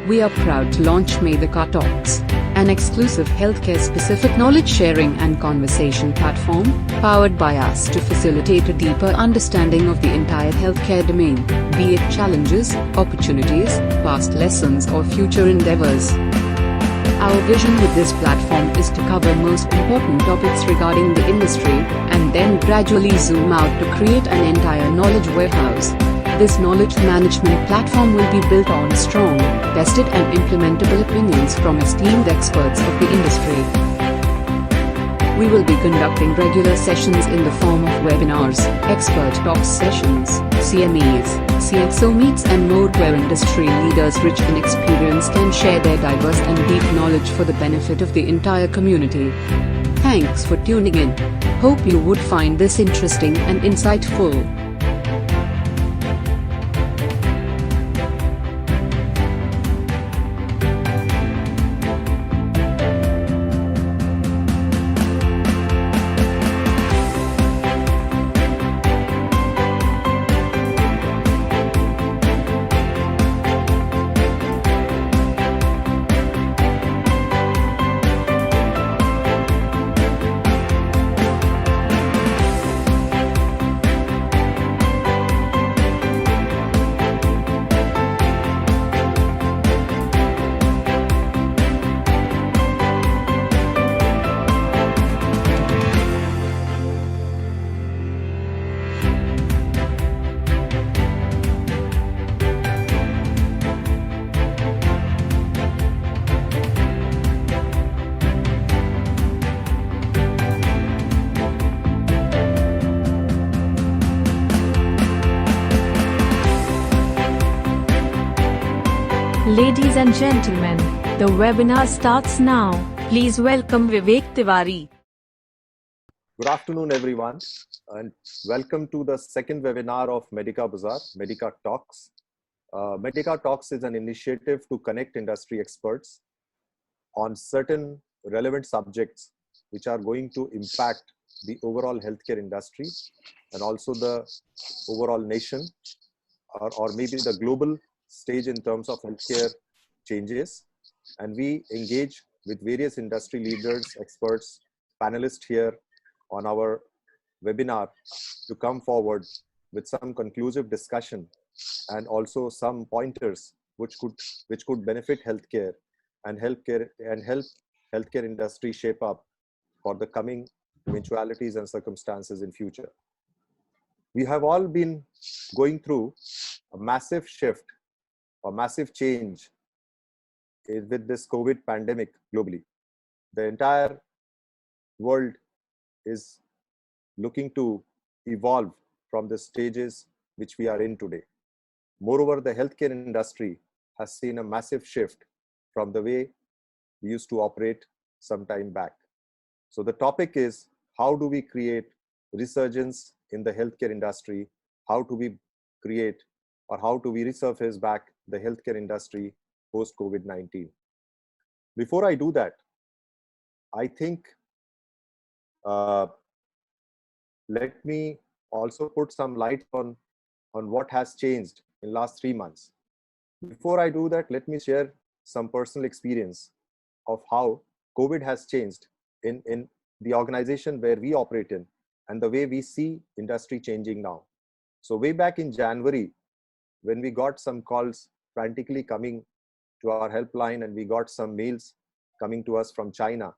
we are proud to launch Medika Talks, an exclusive healthcare-specific knowledge-sharing and conversation platform, powered by us to facilitate a deeper understanding of the entire healthcare domain, be it challenges, opportunities, past lessons or future endeavors. Our vision with this platform is to cover most important topics regarding the industry, and then gradually zoom out to create an entire knowledge warehouse. This knowledge management platform will be built on strong, tested and implementable opinions from esteemed experts of the industry. We will be conducting regular sessions in the form of webinars, expert talks sessions, CMEs, CXO meets and more, where industry leaders rich in experience can share their diverse and deep knowledge for the benefit of the entire community. Thanks for tuning in. Hope you would find this interesting and insightful. Ladies and gentlemen, the webinar starts now. Please welcome Vivek Tiwari. Good afternoon, everyone, and welcome to the second webinar of Medika Bazaar, Medika Talks. Medika Talks is an initiative to connect industry experts on certain relevant subjects which are going to impact the overall healthcare industry and also the overall nation, or maybe the global stage in terms of healthcare changes. And we engage with various industry leaders, experts, panelists here on our webinar to come forward with some conclusive discussion and also some pointers which could benefit healthcare and help healthcare industry shape up for the coming eventualities and circumstances in future. We have all been going through a massive shift, a massive change with this COVID pandemic globally. The entire world is looking to evolve from the stages which we are in today. Moreover, the healthcare industry has seen a massive shift from the way we used to operate some time back. So the topic is, how do we create resurgence in the healthcare industry? How do we create, or how do we resurface back the healthcare industry post COVID-19? Before I do that, I think let me also put some light on what has changed in last 3 months. Before I do that, let me share some personal experience of how COVID has changed in the organization where we operate in and the way we see industry changing now. So way back in January, when we got some calls frantically coming to our helpline, and we got some mails coming to us from China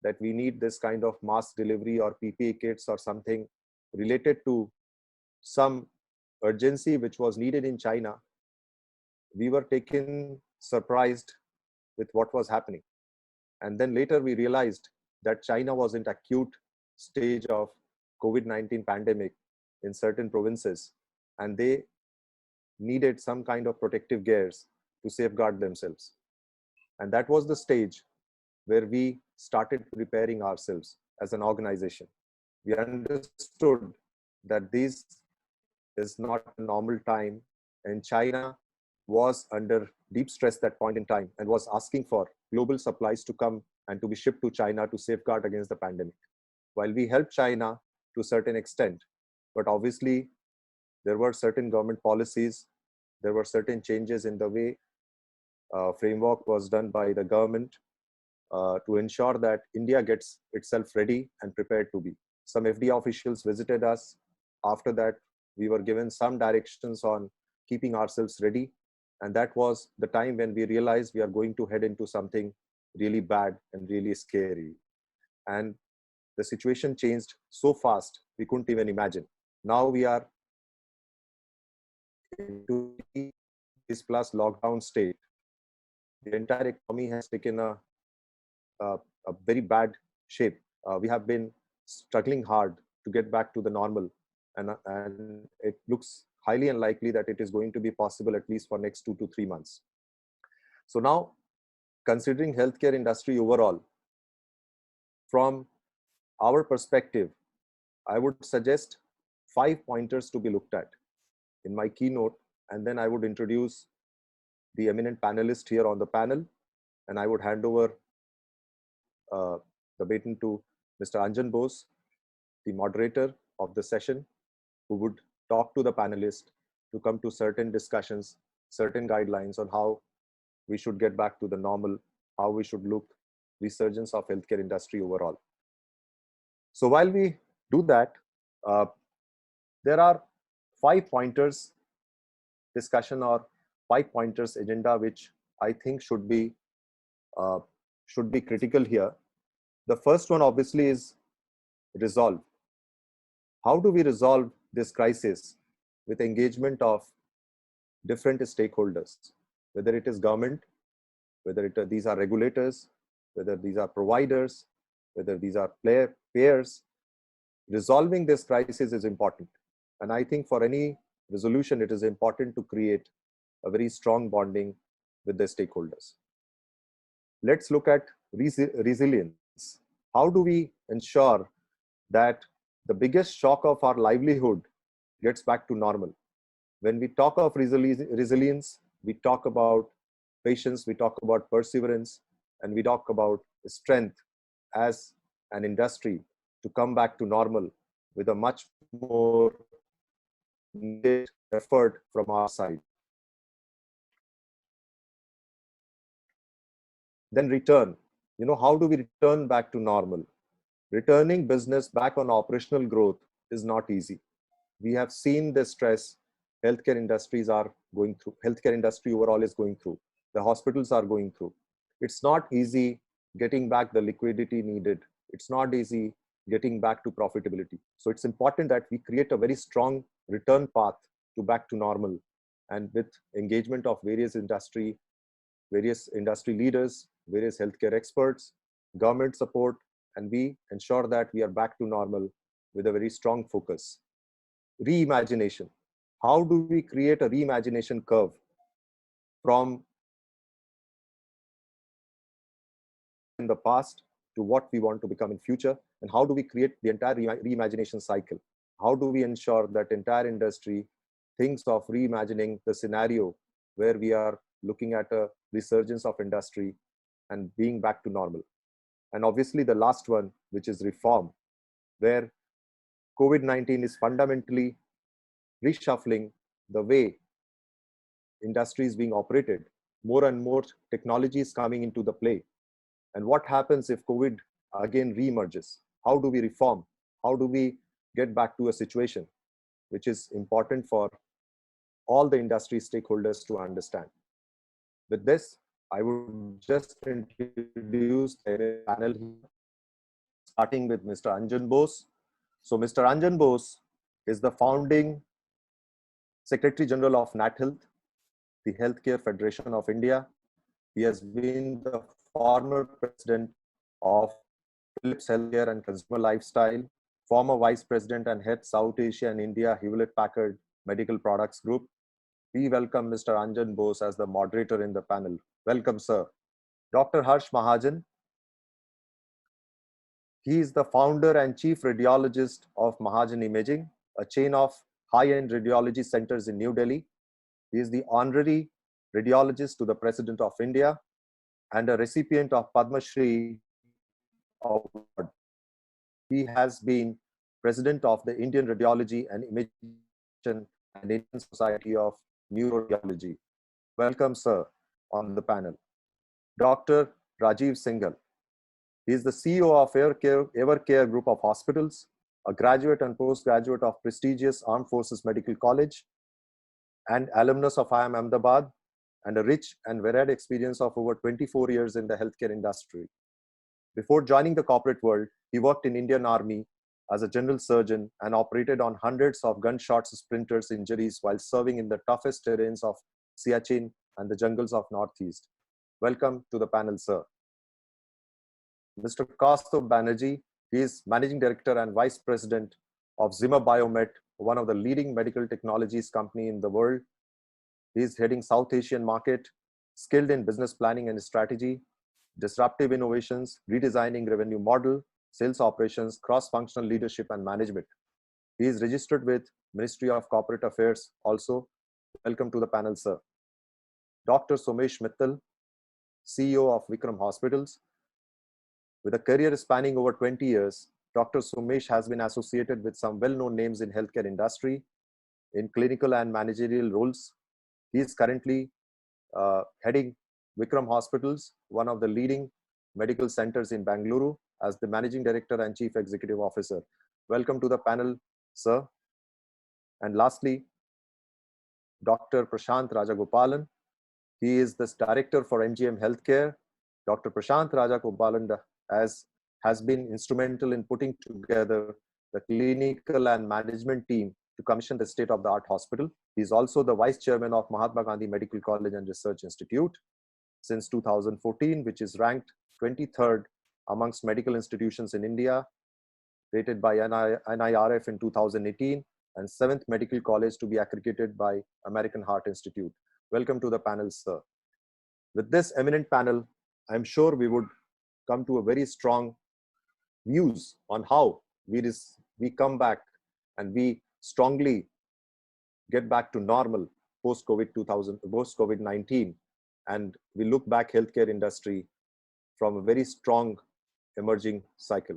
that we need this kind of mass delivery or PPE kits or something related to some urgency which was needed in China, we were taken surprised with what was happening. And then later we realized that China was in acute stage of COVID-19 pandemic in certain provinces, and they needed some kind of protective gears to safeguard themselves. And that was the stage where we started preparing ourselves as an organization. We understood that this is not a normal time, and China was under deep stress that point in time and was asking for global supplies to come and to be shipped to China to safeguard against the pandemic. While we helped China to a certain extent, but obviously there were certain government policies, there were certain changes in the way framework was done by the government to ensure that India gets itself ready and prepared to be. Some FDA officials visited us. After that, we were given some directions on keeping ourselves ready. And that was the time when we realized we are going to head into something really bad and really scary. And the situation changed so fast, we couldn't even imagine. Now we are into this plus lockdown state. The entire economy has taken a very bad shape. We have been struggling hard to get back to the normal, and it looks highly unlikely that it is going to be possible at least for next 2 to 3 months. So now, considering healthcare industry overall, from our perspective, I would suggest 5 pointers to be looked at in my keynote, and then I would introduce the eminent panelist here on the panel, and I would hand over the baton to Mr. Anjan Bose, the moderator of the session, who would talk to the panelists to come to certain discussions, certain guidelines on how we should get back to the normal, how we should look resurgence of healthcare industry overall. So while we do that, there are 5 pointers discussion or 5 pointers agenda which I think should be critical here. The first one obviously is resolve. How do we resolve this crisis with engagement of different stakeholders, whether it is government, whether these are regulators, whether these are providers, whether these are payers. Resolving this crisis is important. And I think for any resolution, it is important to create a very strong bonding with the stakeholders. Let's look at resilience. How do we ensure that the biggest shock of our livelihood gets back to normal? When we talk of resilience, we talk about patience, we talk about perseverance, and we talk about strength as an industry to come back to normal with a much more needed effort from our side. Then return. How do we return back to normal? Returning business back on operational growth is not easy. We have seen the stress healthcare industries are going through. Healthcare industry overall is going through. The hospitals are going through. It's not easy getting back the liquidity needed. It's not easy getting back to profitability. So it's important that we create a very strong return path to back to normal, and with engagement of various industry leaders, various healthcare experts, government support, and we ensure that we are back to normal with a very strong focus. Reimagination. How do we create a reimagination curve from in the past to what we want to become in future? And how do we create the entire reimagination cycle? How do we ensure that entire industry thinks of reimagining the scenario where we are looking at a resurgence of industry and being back to normal? And obviously the last one, which is reform, where COVID-19 is fundamentally reshuffling the way industry is being operated. More and more technology is coming into the play. And what happens if COVID again reemerges? How do we reform? How do we get back to a situation which is important for all the industry stakeholders to understand? With this, I would just introduce the panel here, starting with Mr. Anjan Bose. So Mr. Anjan Bose is the founding Secretary General of NatHealth, the Healthcare Federation of India. He has been the former president of Philips Healthcare and Consumer Lifestyle, former vice president and head South Asia and India Hewlett Packard Medical Products Group. We welcome Mr. Anjan Bose as the moderator in the panel. Welcome, sir. Dr. Harsh Mahajan. He is the founder and chief radiologist of Mahajan Imaging, a chain of high-end radiology centers in New Delhi. He is the honorary radiologist to the President of India and a recipient of Padma Shri Award. He has been president of the Indian Radiology and Imaging and Indian Society of Neuroradiology. Welcome, sir. on the panel. Dr. Rajiv Singhal. He is the CEO of Evercare Group of Hospitals, a graduate and postgraduate of prestigious Armed Forces Medical College, and alumnus of IIM Ahmedabad, and a rich and varied experience of over 24 years in the healthcare industry. Before joining the corporate world, he worked in Indian Army as a general surgeon and operated on hundreds of gunshots sprinters injuries while serving in the toughest terrains of Siachen and the jungles of Northeast. Welcome to the panel, sir. Mr. Kaustubh Banerjee, he is Managing Director and Vice President of Zimmer Biomet, one of the leading medical technologies company in the world. He is heading South Asian market, skilled in business planning and strategy, disruptive innovations, redesigning revenue model, sales operations, cross-functional leadership and management. He is registered with Ministry of Corporate Affairs also. Welcome to the panel, sir. Dr. Somesh Mittal, CEO of Vikram Hospitals. With a career spanning over 20 years, Dr. Somesh has been associated with some well-known names in healthcare industry in clinical and managerial roles. He is currently heading Vikram Hospitals, one of the leading medical centers in Bangalore, as the Managing Director and Chief Executive Officer. Welcome to the panel, sir. And lastly, Dr. Prashant Rajagopalan. He is the Director for MGM Healthcare. Dr. Prashant Rajagopalan has been instrumental in putting together the clinical and management team to commission the state-of-the-art hospital. He is also the Vice Chairman of Mahatma Gandhi Medical College and Research Institute since 2014, which is ranked 23rd amongst medical institutions in India, rated by NIRF in 2018, and 7th medical college to be accredited by American Heart Institute. Welcome to the panel, sir. With this eminent panel, I'm sure we would come to a very strong views on how we come back and we strongly get back to normal post-COVID-19, and we look back healthcare industry from a very strong emerging cycle.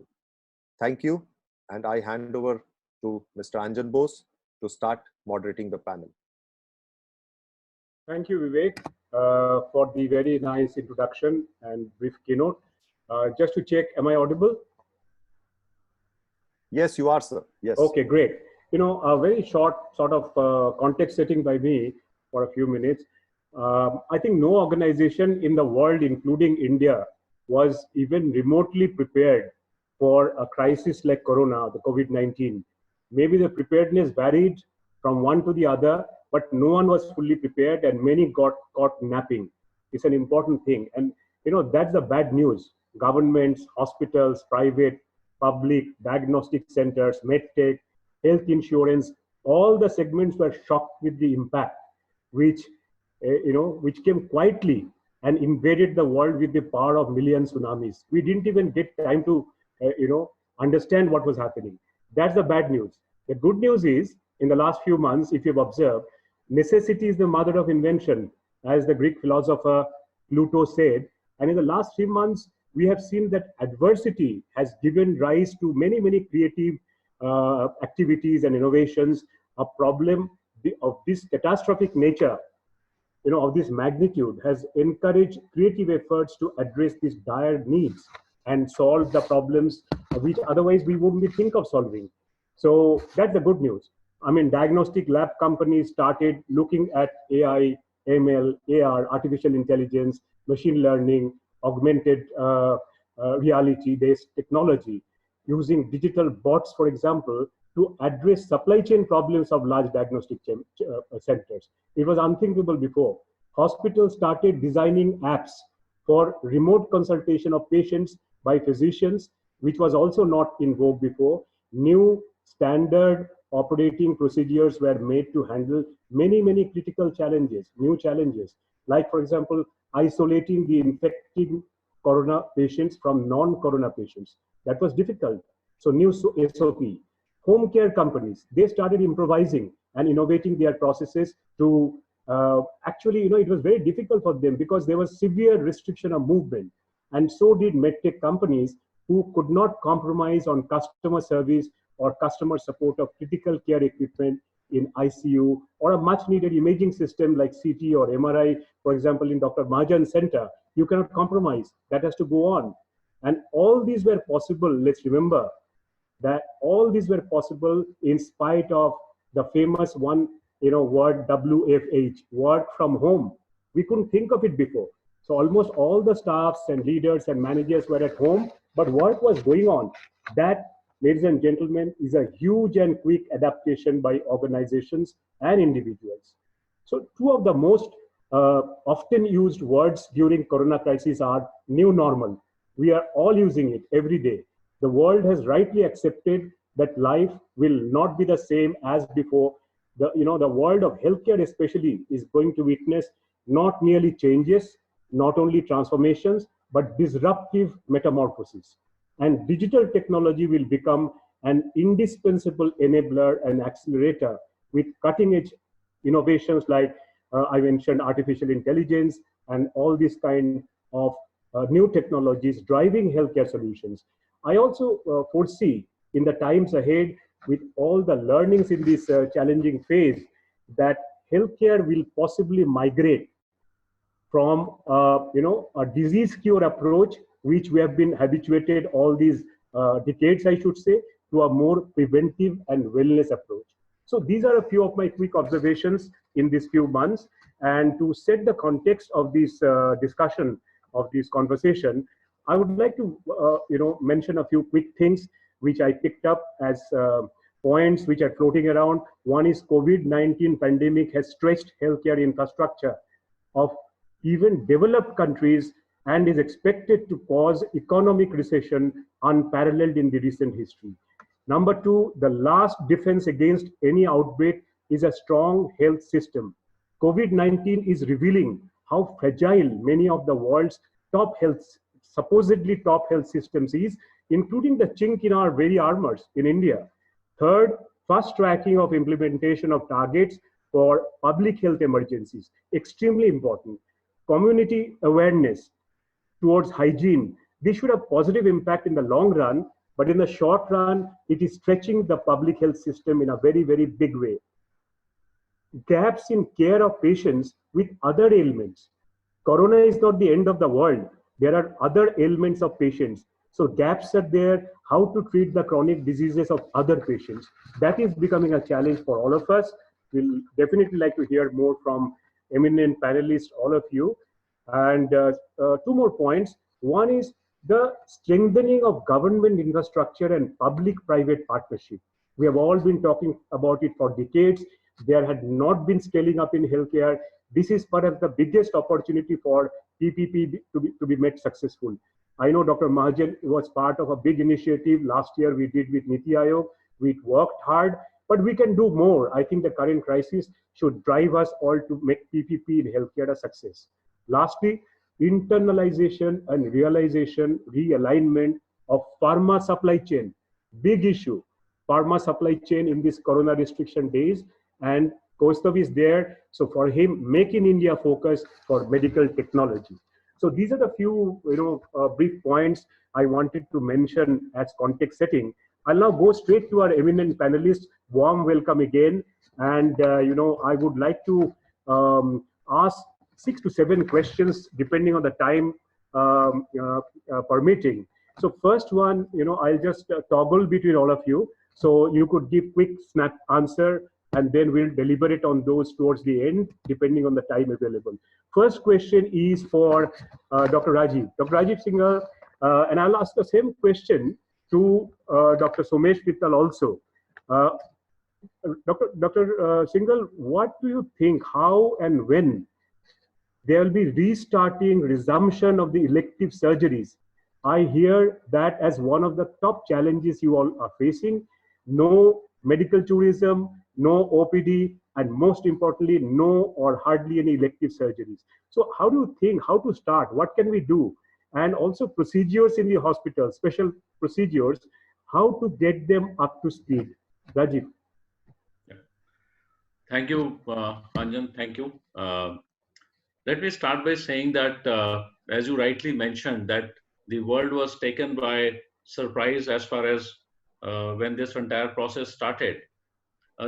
Thank you, and I hand over to Mr. Anjan Bose to start moderating the panel. Thank you, Vivek, for the very nice introduction and brief keynote. Just to check, am I audible? Yes, you are, sir. Yes. Okay, great. You know, a very short sort of context setting by me for a few minutes. I think no organization in the world, including India, was even remotely prepared for a crisis like Corona, the COVID-19. Maybe the preparedness varied from one to the other, but no one was fully prepared and many got caught napping. It's an important thing. And, you know, that's the bad news. Governments, hospitals, private, public, diagnostic centers, medtech, health insurance, all the segments were shocked with the impact, which came quietly and invaded the world with the power of million tsunamis. We didn't even get time to, understand what was happening. That's the bad news. The good news is, in the last few months, if you've observed, necessity is the mother of invention, as the Greek philosopher Plato said. And in the last 3 months, we have seen that adversity has given rise to many, many creative activities and innovations. A problem of this catastrophic nature, of this magnitude, has encouraged creative efforts to address these dire needs and solve the problems which otherwise we wouldn't think of solving. So that's the good news. I mean, diagnostic lab companies started looking at AI, ML, AR, artificial intelligence, machine learning, augmented reality-based technology, using digital bots, for example, to address supply chain problems of large diagnostic centers. It was unthinkable before. Hospitals started designing apps for remote consultation of patients by physicians, which was also not in vogue before. New standard operating procedures were made to handle many, many critical challenges, new challenges, like, for example, isolating the infected corona patients from non-corona patients. That was difficult. So new SOP. Home care companies, they started improvising and innovating their processes to actually, it was very difficult for them because there was severe restriction of movement. And so did medtech companies, who could not compromise on customer service or customer support of critical care equipment in ICU, or a much needed imaging system like CT or MRI, for example, in Dr. Mahajan Center, you cannot compromise. That has to go on. And all these were possible, let's remember, that all these were possible in spite of the famous one, word WFH, work from home. We couldn't think of it before. So almost all the staffs and leaders and managers were at home, but work was going on. That, ladies and gentlemen, is a huge and quick adaptation by organizations and individuals. So two of the most often used words during Corona crisis are new normal. We are all using it every day. The world has rightly accepted that life will not be the same as before. The world of healthcare especially is going to witness not merely changes, not only transformations, but disruptive metamorphosis. And digital technology will become an indispensable enabler and accelerator with cutting edge innovations like I mentioned artificial intelligence and all these kind of new technologies driving healthcare solutions. I also foresee in the times ahead, with all the learnings in this challenging phase, that healthcare will possibly migrate from a disease cure approach, which we have been habituated all these decades, I should say, to a more preventive and wellness approach. So these are a few of my quick observations in these few months. And to set the context of this discussion, of this conversation, I would like to mention a few quick things which I picked up as points which are floating around. One is COVID-19 pandemic has stretched healthcare infrastructure of even developed countries and is expected to cause economic recession unparalleled in the recent history. Number two, the last defense against any outbreak is a strong health system. COVID-19 is revealing how fragile many of the world's supposedly top health systems is, including the chink in our very armors in India. Third, fast tracking of implementation of targets for public health emergencies, extremely important. Community awareness towards hygiene. This should have positive impact in the long run, but in the short run, it is stretching the public health system in a very, very big way. Gaps in care of patients with other ailments. Corona is not the end of the world. There are other ailments of patients. So gaps are there, how to treat the chronic diseases of other patients. That is becoming a challenge for all of us. We'll definitely like to hear more from eminent panelists, all of you. And two more points. One is the strengthening of government infrastructure and public-private partnership. We have all been talking about it for decades. There had not been scaling up in healthcare. This is perhaps the biggest opportunity for PPP to be made successful. I know Dr. Mahajan was part of a big initiative last year we did with NITI Aayog. We worked hard, but we can do more. I think the current crisis should drive us all to make PPP in healthcare a success. Lastly, internalization and realignment of pharma supply chain. Big issue. Pharma supply chain in these Corona restriction days, and Kaustav is there. So for him, make in India focus for medical technology. So these are the few brief points I wanted to mention as context setting. I'll now go straight to our eminent panelists. Warm welcome again. And I would like to ask 6 to 7 questions depending on the time permitting. So first one, I'll just toggle between all of you. So you could give quick snap answer, and then we'll deliberate on those towards the end, depending on the time available. First question is for Dr. Rajiv. Dr. Rajiv Singhal, and I'll ask the same question to Dr. Somesh Mittal also. Dr. Singhal, what do you think, how and when there will be restarting, resumption of the elective surgeries? I hear that as one of the top challenges you all are facing. No medical tourism, no OPD, and most importantly, no or hardly any elective surgeries. So how do you think, how to start? What can we do? And also procedures in the hospital, special procedures, how to get them up to speed? Rajiv. Yeah. Thank you, Anjan. Thank you. Let me start by saying that, as you rightly mentioned, that the world was taken by surprise as far as when this entire process started.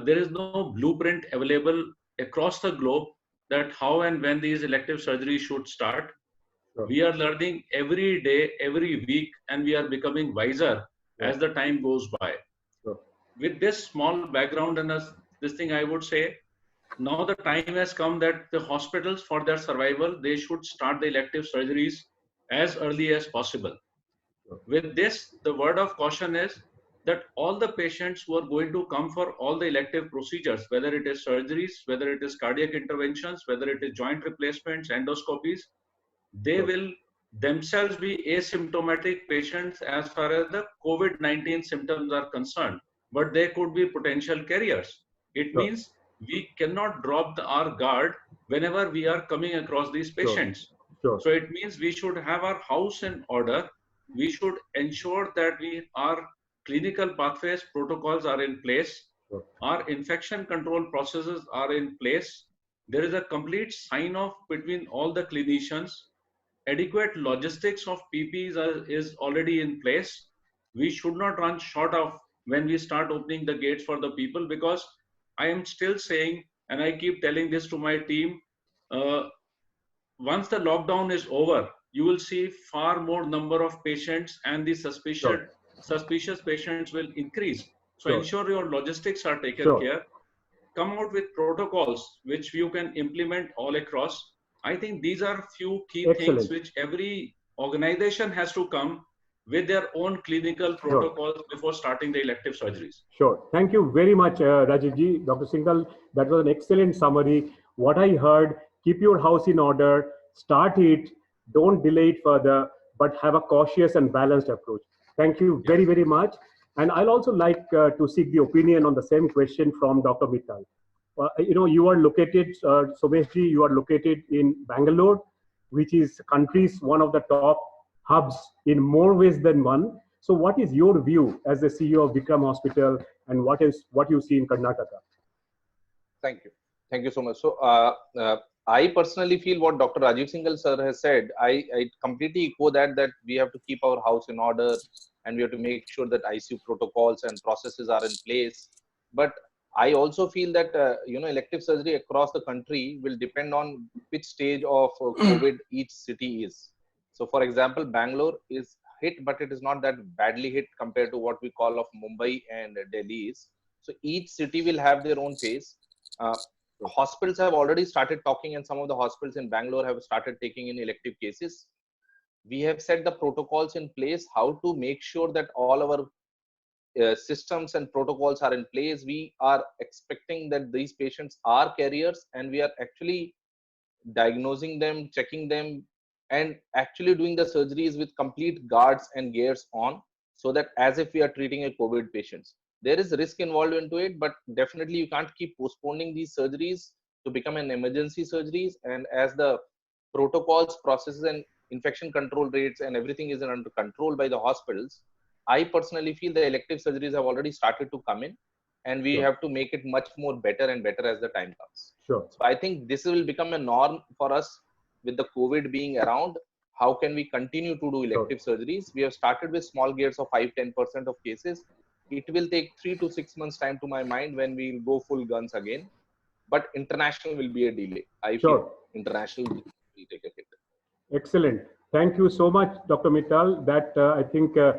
there is no blueprint available across the globe that how and when these elective surgeries should start. Sure. We are learning every day, every week, and we are becoming wiser as the time goes by. Sure. With this small background and this thing, I would say, now the time has come that the hospitals, for their survival, they should start the elective surgeries as early as possible. With this, the word of caution is that all the patients who are going to come for all the elective procedures, whether it is surgeries, whether it is cardiac interventions, whether it is joint replacements, endoscopies, they will themselves be asymptomatic patients as far as the COVID-19 symptoms are concerned, but they could be potential carriers. It means we cannot drop our guard whenever we are coming across these patients. Sure. So it means we should have our house in order. We should ensure that our clinical pathways, protocols are in place. Sure. Our infection control processes are in place. There is a complete sign-off between all the clinicians. Adequate logistics of PPEs is already in place. We should not run short of when we start opening the gates for the people, because I am still saying, and I keep telling this to my team, once the lockdown is over, you will see far more number of patients, and the suspicious patients will increase. So ensure your logistics are taken care. Come out with protocols which you can implement all across. I think these are few key things which every organization has to come with their own clinical protocols before starting the elective surgeries. Sure. Thank you very much, Rajivji. Dr. Singhal, that was an excellent summary. What I heard, keep your house in order, start it, don't delay it further, but have a cautious and balanced approach. Thank you very, very much. And I'll also like to seek the opinion on the same question from Dr. Mittal. You are located, Someshji, you are located in Bangalore, which is country's one of the top hubs in more ways than one. So what is your view as the CEO of Vikram Hospital, and what you see in Karnataka? Thank you. Thank you so much. So I personally feel what Dr. Rajiv Singhal sir has said, I completely echo that we have to keep our house in order, and we have to make sure that ICU protocols and processes are in place. But I also feel that elective surgery across the country will depend on which stage of COVID each city is. So, for example, Bangalore is hit, but it is not that badly hit compared to what we call of Mumbai and Delhi is. So each city will have their own phase. Hospitals have already started talking, and some of the hospitals in Bangalore have started taking in elective cases. We have set the protocols in place, how to make sure that all our systems and protocols are in place. We are expecting that these patients are carriers, and we are actually diagnosing them, checking them, and actually doing the surgeries with complete guards and gears on, so that as if we are treating a COVID patients. There is risk involved into it, but definitely you can't keep postponing these surgeries to become an emergency surgeries. And as the protocols, processes, and infection control rates and everything is under control by the hospitals, I personally feel the elective surgeries have already started to come in, and we have to make it much more better and better as the time comes. Sure. So I think this will become a norm for us with the COVID being around. How can we continue to do elective surgeries? We have started with small gears of 5-10% of cases. It will take 3 to 6 months time to my mind when we will go full guns again. But international will be a delay. I feel international will take a hit. Excellent. Thank you so much, Dr. Mittal. That I think, you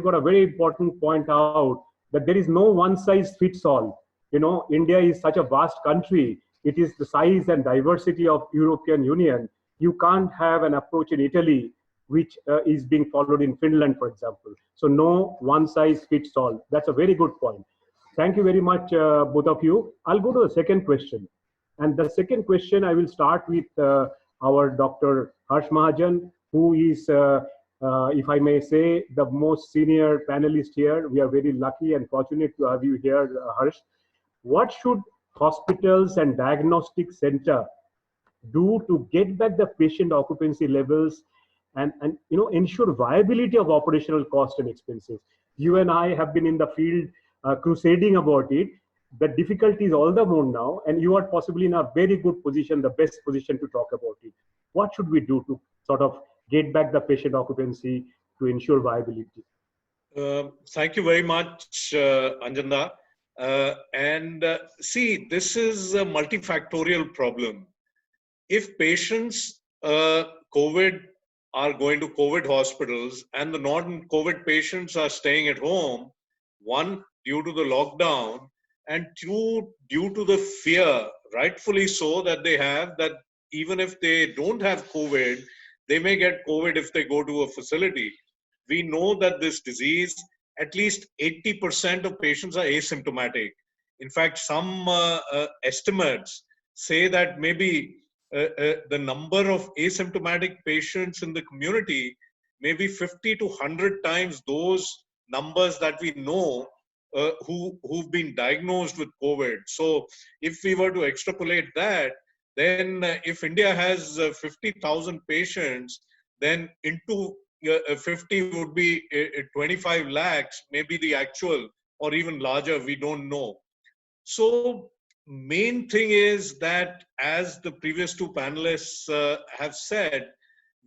got a very important point out, that there is no one size fits all. India is such a vast country. It is the size and diversity of European Union. You can't have an approach in Italy which is being followed in Finland, for example. So no one size fits all. That's a very good point. Thank you very much, both of you. I'll go to the second question. And the second question, I will start with our Dr. Harsh Mahajan, who is, if I may say, the most senior panelist here. We are very lucky and fortunate to have you here, Harsh. What should hospitals and diagnostic center do to get back the patient occupancy levels and ensure viability of operational cost and expenses? You and I have been in the field crusading about it. The difficulty is all the more now, and you are possibly in a very good position, the best position to talk about it. What should we do to sort of get back the patient occupancy to ensure viability? Thank you very much, Anjana. See, this is a multifactorial problem. If patients COVID are going to COVID hospitals and the non-COVID patients are staying at home, one, due to the lockdown, and two, due to the fear, rightfully so, that they have, that even if they don't have COVID, they may get COVID if they go to a facility. We know that this disease, at least 80% of patients are asymptomatic. In fact, some estimates say that maybe the number of asymptomatic patients in the community may be 50 to 100 times those numbers that we know who've been diagnosed with COVID. So if we were to extrapolate that, then if India has 50,000 patients, then into 50 would be 25 lakhs, maybe the actual, or even larger, we don't know. So main thing is that, as the previous two panelists have said,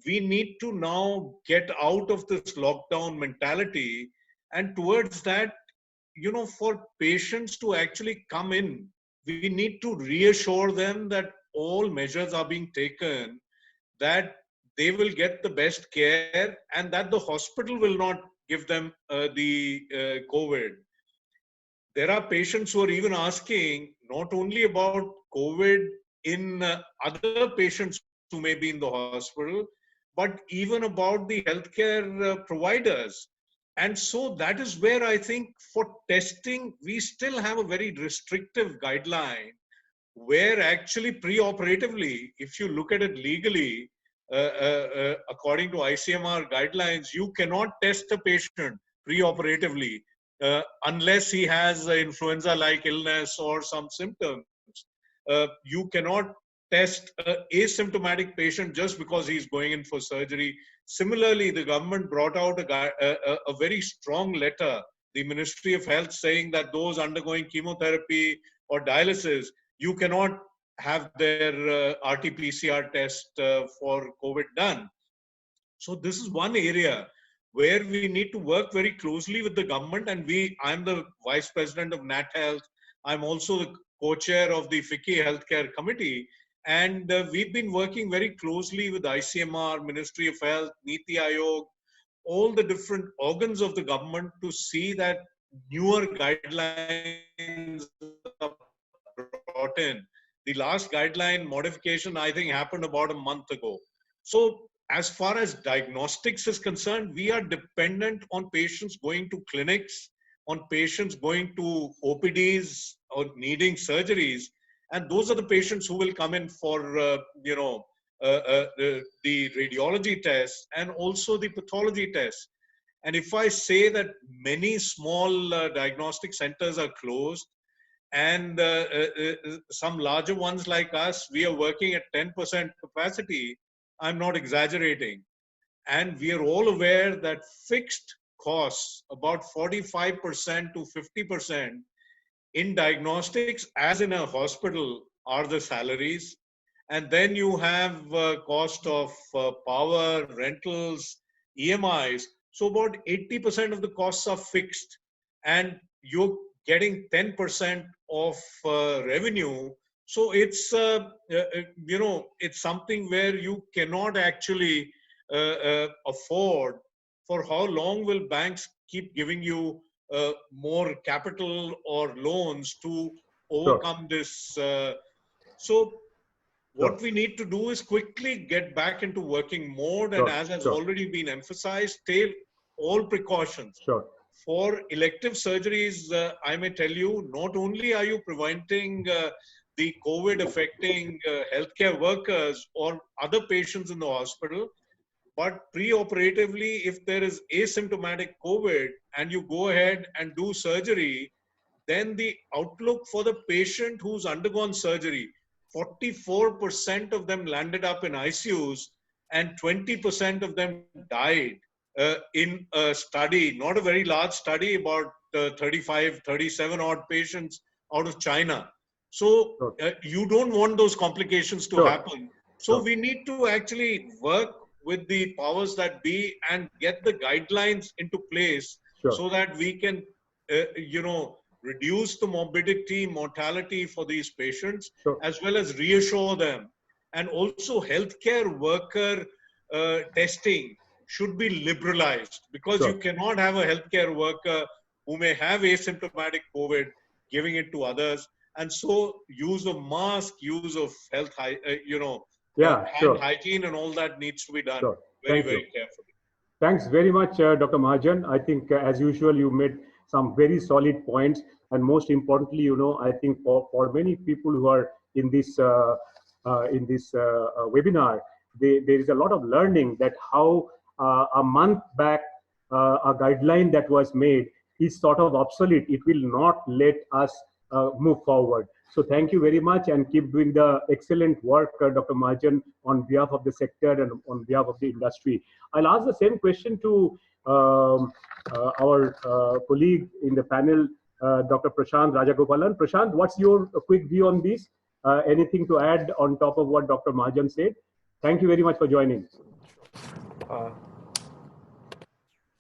we need to now get out of this lockdown mentality, and towards that, for patients to actually come in, we need to reassure them that all measures are being taken, that they will get the best care, and that the hospital will not give them the COVID. There are patients who are even asking not only about COVID in other patients who may be in the hospital, but even about the healthcare providers. And so that is where I think for testing, we still have a very restrictive guideline, where actually pre-operatively, if you look at it legally, according to ICMR guidelines, you cannot test a patient pre-operatively unless he has influenza-like illness or some symptoms. You cannot test an asymptomatic patient just because he's going in for surgery. Similarly, the government brought out a very strong letter, the Ministry of Health, saying that those undergoing chemotherapy or dialysis, you cannot have their RT-PCR test for COVID done. So this is one area where we need to work very closely with the government. And I'm the Vice President of Nat Health. I'm also the co-chair of the FICCI Healthcare Committee. And we've been working very closely with ICMR, Ministry of Health, Niti Aayog, all the different organs of the government to see that newer guidelines are brought in. The last guideline modification, I think, happened about a month ago. So as far as diagnostics is concerned, we are dependent on patients going to clinics, on patients going to OPDs or needing surgeries. And those are the patients who will come in for, the radiology tests and also the pathology tests. And if I say that many small diagnostic centers are closed, and some larger ones like us, we are working at 10% capacity, I'm not exaggerating. And we are all aware that fixed costs, about 45% to 50% in diagnostics, as in a hospital, are the salaries. And then you have cost of power, rentals, EMIs. So about 80% of the costs are fixed. And you're getting 10% of revenue. So it's, it's something where you cannot actually afford. For how long will banks keep giving you more capital or loans to overcome this? So what we need to do is quickly get back into working mode, and as has already been emphasized, take all precautions. For elective surgeries, I may tell you, not only are you preventing the COVID affecting healthcare workers or other patients in the hospital, but pre-operatively, if there is asymptomatic COVID and you go ahead and do surgery, then the outlook for the patient who's undergone surgery, 44% of them landed up in ICUs and 20% of them died in a study, not a very large study, about 35, 37 odd patients out of China. So you don't want those complications to happen. So we need to actually work with the powers that be and get the guidelines into place Sure. so that we can, reduce the morbidity, mortality for these patients, Sure. as well as reassure them. And also healthcare worker testing should be liberalized, because Sure. you cannot have a healthcare worker who may have asymptomatic COVID giving it to others. And so use of mask, use of hand Sure. hygiene and all that needs to be done Sure. very, Thank very you. carefully. Thanks very much, Dr. Mahajan. I think, as usual, you made some very solid points. And most importantly, I think for many people who are in this webinar, there is a lot of learning that how a month back, a guideline that was made is sort of obsolete. It will not let us move forward. So thank you very much, and keep doing the excellent work, Dr. Mahajan, on behalf of the sector and on behalf of the industry. I'll ask the same question to our colleague in the panel, Dr. Prashant Rajagopalan. Prashant, what's your quick view on this? Anything to add on top of what Dr. Mahajan said? Thank you very much for joining.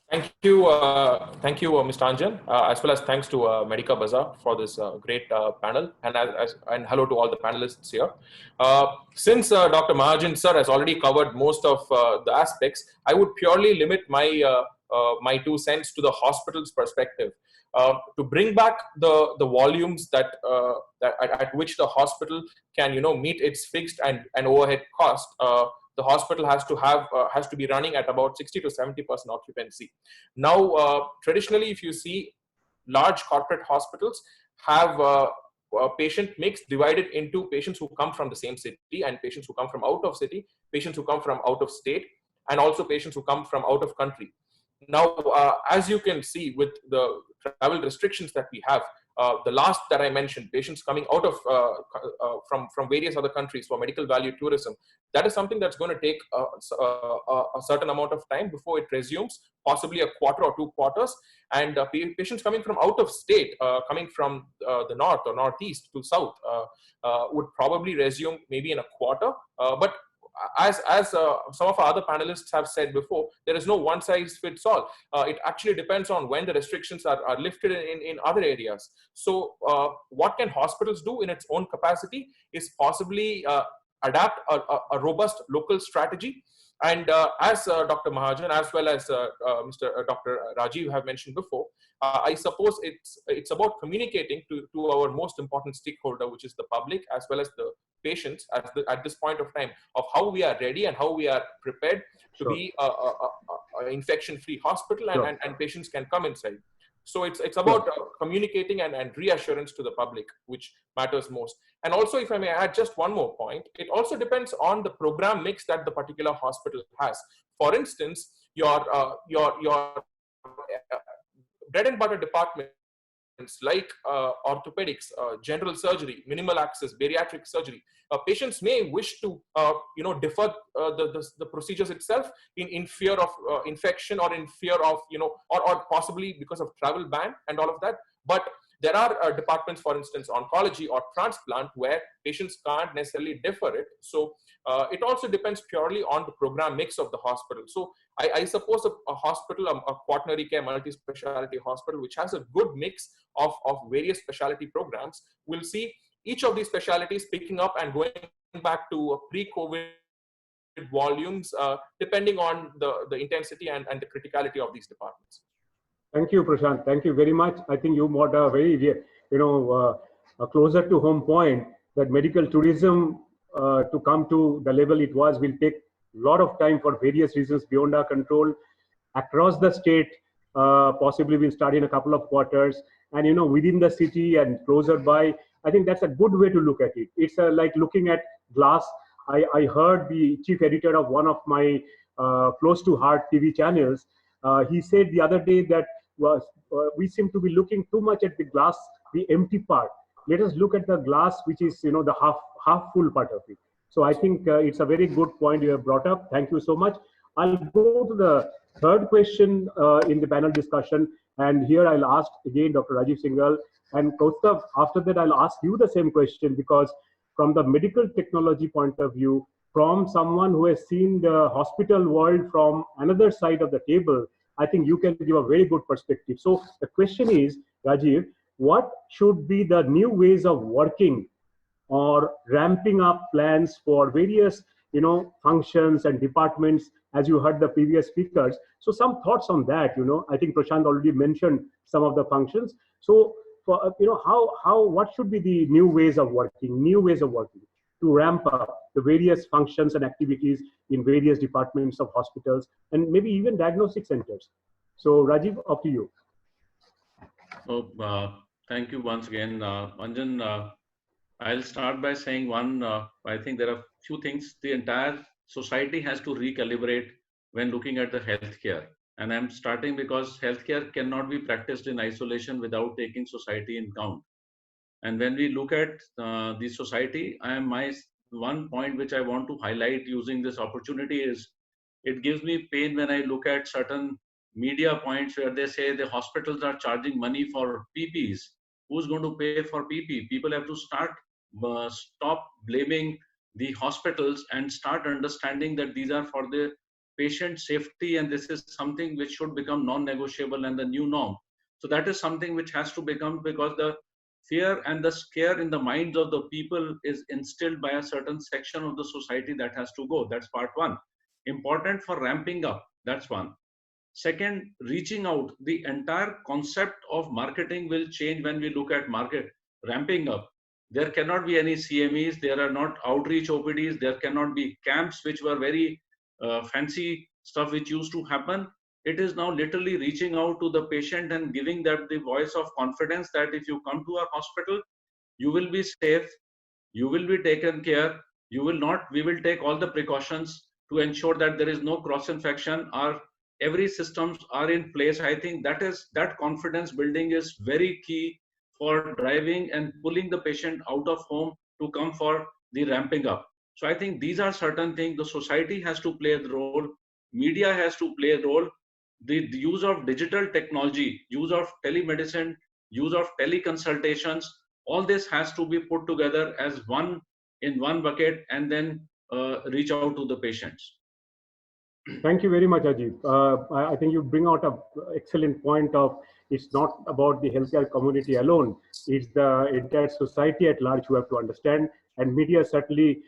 Thank you, Mr. Anjan, as well as thanks to Medica Bazaar for this great panel, and hello to all the panelists here. Since Dr. Mahajan sir has already covered most of the aspects, I would purely limit my my 2 cents to the hospital's perspective. To bring back the volumes that at which the hospital can meet its fixed and overhead cost, the hospital has to be running at about 60 to 70% occupancy. Now, traditionally, if you see, large corporate hospitals have a patient mix divided into patients who come from the same city and patients who come from out of city, patients who come from out of state, and also patients who come from out of country. Now, as you can see with the travel restrictions that we have, the last that I mentioned, patients coming out of from various other countries for medical value tourism, that is something that's going to take a certain amount of time before it resumes, possibly a quarter or 2 quarters. And patients coming from out of state, coming from the north or northeast to south, would probably resume maybe in a quarter. But as some of our other panelists have said before, there is no one size fits all. It actually depends on when the restrictions are lifted in other areas. So what can hospitals do in its own capacity is possibly adapt a robust local strategy. And as Dr. Mahajan, as well as Dr. Rajiv have mentioned before, I suppose it's about communicating to our most important stakeholder, which is the public, as well as the patients at this point of time, of how we are ready and how we are prepared to be an infection-free hospital, and patients can come inside. So it's about communicating and reassurance to the public, which matters most. And also, if I may add just one more point, it also depends on the program mix that the particular hospital has. For instance, your bread and butter departments like orthopedics, general surgery, minimal access, bariatric surgery, patients may wish to defer the procedures itself in fear of infection, or in fear of or possibly because of travel ban and all of that. But there are departments, for instance, oncology or transplant, where patients can't necessarily defer it. So it also depends purely on the program mix of the hospital. So I suppose a hospital, a quaternary care multi-specialty hospital, which has a good mix of various specialty programs, will see each of these specialties picking up and going back to pre-COVID volumes, depending on the intensity and the criticality of these departments. Thank you, Prashant. Thank you very much. I think you brought a very, closer to home point, that medical tourism to come to the level it was will take a lot of time for various reasons beyond our control. Across the state, possibly will start in a couple of quarters, and within the city and closer by. I think that's a good way to look at it. It's like looking at glass. I heard the chief editor of one of my close to heart TV channels. He said the other day that we seem to be looking too much at the glass, the empty part. Let us look at the glass, which is the half full part of it. So I think it's a very good point you have brought up. Thank you so much. I'll go to the third question in the panel discussion, and here I'll ask again Dr. Rajiv Singhal and Kaustav. After that, I'll ask you the same question, because from the medical technology point of view, from someone who has seen the hospital world from another side of the table, I think you can give a very good perspective. So the question is, Rajiv, what should be the new ways of working or ramping up plans for various, functions and departments, as you heard the previous speakers? So some thoughts on that. I think Prashant already mentioned some of the functions. So for, what should be the new ways of working to ramp up the various functions and activities in various departments of hospitals and maybe even diagnostic centers? So Rajiv, up to you. Thank you once again, Anjan. I'll start by saying I think there are few things. The entire society has to recalibrate when looking at the healthcare. And I'm starting because healthcare cannot be practiced in isolation without taking society in count. And when we look at the society, my one point which I want to highlight using this opportunity is, it gives me pain when I look at certain media points where they say the hospitals are charging money for PPs. Who's going to pay for PP? People have to stop blaming the hospitals and start understanding that these are for the patient safety, and this is something which should become non-negotiable and the new norm. So that is something which has to become, because the fear and the scare in the minds of the people is instilled by a certain section of the society that has to go. That's part one. Important for ramping up. That's one. Second, reaching out. The entire concept of marketing will change when we look at market ramping up. There cannot be any CMEs. There are not outreach OPDs. There cannot be camps, which were very fancy stuff which used to happen. It is now literally reaching out to the patient and giving them the voice of confidence that if you come to our hospital, you will be safe, you will be taken care, we will take all the precautions to ensure that there is no cross infection. Every systems are in place. I think that confidence building is very key for driving and pulling the patient out of home to come for the ramping up. So I think these are certain things. The society has to play the role, media has to play a role, the use of digital technology, use of telemedicine, use of teleconsultations, all this has to be put together as one in one bucket and then reach out to the patients. Thank you very much, Ajit. I think you bring out an excellent point of, it's not about the healthcare community alone. It's the entire society at large who have to understand, and media certainly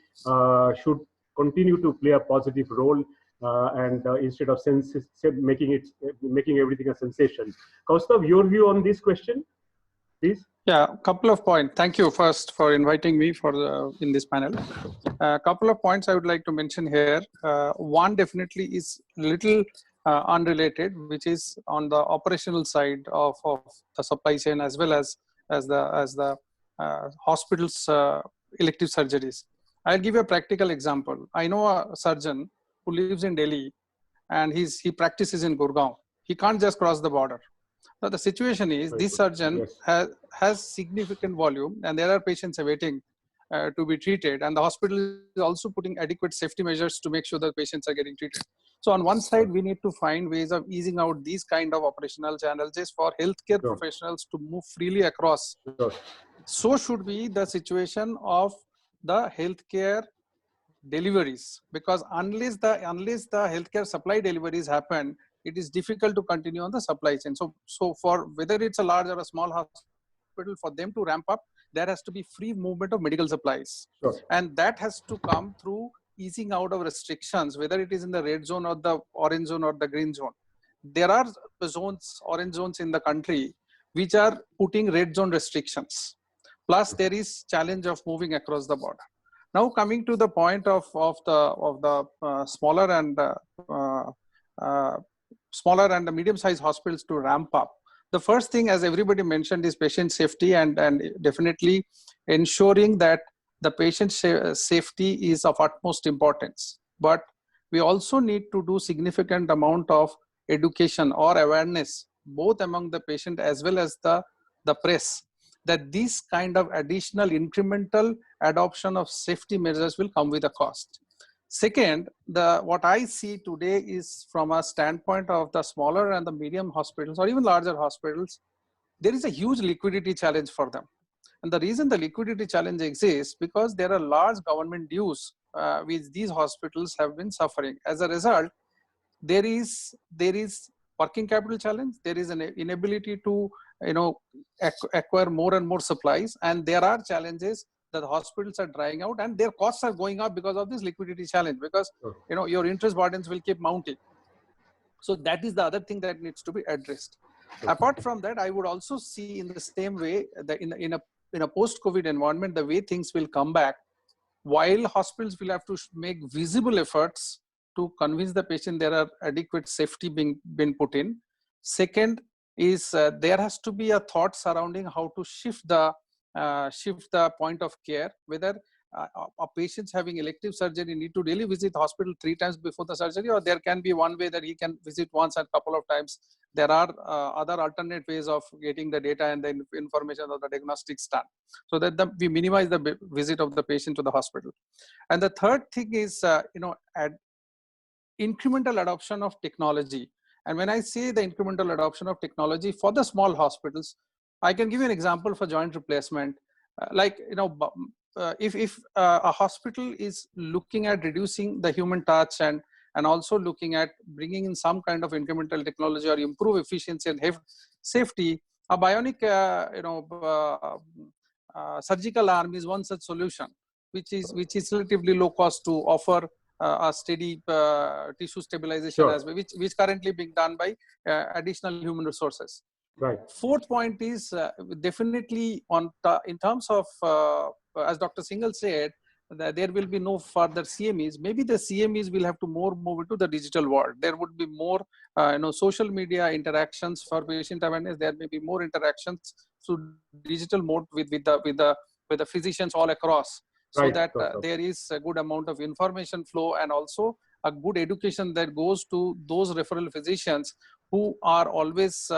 should continue to play a positive role and instead of making everything a sensation. Kaustav, your view on this question, please? Yeah, a couple of points. Thank you first for inviting me in this panel. A couple of points I would like to mention here. One definitely is little unrelated, which is on the operational side of the supply chain, as well as the hospitals' elective surgeries. I'll give you a practical example. I know a surgeon who lives in Delhi and he practices in Gurgaon. He can't just cross the border. Now the situation is, this surgeon has significant volume and there are patients awaiting to be treated, and the hospital is also putting adequate safety measures to make sure that patients are getting treated. So on one side, we need to find ways of easing out these kind of operational challenges for healthcare professionals to move freely across. So should be the situation of the healthcare deliveries, because unless the healthcare supply deliveries happen, it is difficult to continue on the supply chain. So for whether it's a large or a small hospital, for them to ramp up, there has to be free movement of medical supplies. And that has to come through easing out of restrictions, whether it is in the red zone or the orange zone or the green zone. There are orange zones in the country, which are putting red zone restrictions. Plus there is challenge of moving across the border. Now coming to the point of the smaller and the medium-sized hospitals to ramp up. The first thing, as everybody mentioned, is patient safety, and definitely ensuring that the patient safety is of utmost importance. But we also need to do significant amount of education or awareness, both among the patient as well as the press, that this kind of additional incremental adoption of safety measures will come with a cost. Second, what I see today is, from a standpoint of the smaller and the medium hospitals or even larger hospitals, there is a huge liquidity challenge for them. And the reason the liquidity challenge exists, because there are large government dues which these hospitals have been suffering. As a result, there is working capital challenge. There is an inability to, acquire more and more supplies. And there are challenges that the hospitals are drying out and their costs are going up because of this liquidity challenge, because, your interest burdens will keep mounting. So that is the other thing that needs to be addressed. Apart from that, I would also see in the same way that in a post-COVID environment, the way things will come back, while hospitals will have to make visible efforts to convince the patient there are adequate safety being put in. Second is there has to be a thought surrounding how to shift the point of care, whether a patient's having elective surgery need to really visit hospital 3 times before the surgery, or there can be one way that he can visit once and couple of times. There are other alternate ways of getting the data and the information of the diagnostics done, so that we minimize the visit of the patient to the hospital. And the third thing is, incremental adoption of technology. And when I say the incremental adoption of technology for the small hospitals, I can give you an example for joint replacement. If a hospital is looking at reducing the human touch and also looking at bringing in some kind of incremental technology or improve efficiency and safety, a bionic surgical arm is one such solution, which is relatively low cost to offer a steady tissue stabilization, as well, which currently being done by additional human resources. Right. Fourth point is definitely in terms of, as Dr. Singhal said, that there will be no further CMEs. Maybe the CMEs will have to move into the digital world. There would be more social media interactions for patient awareness. There may be more interactions through digital mode with the physicians all across, so that there is a good amount of information flow and also a good education that goes to those referral physicians who are always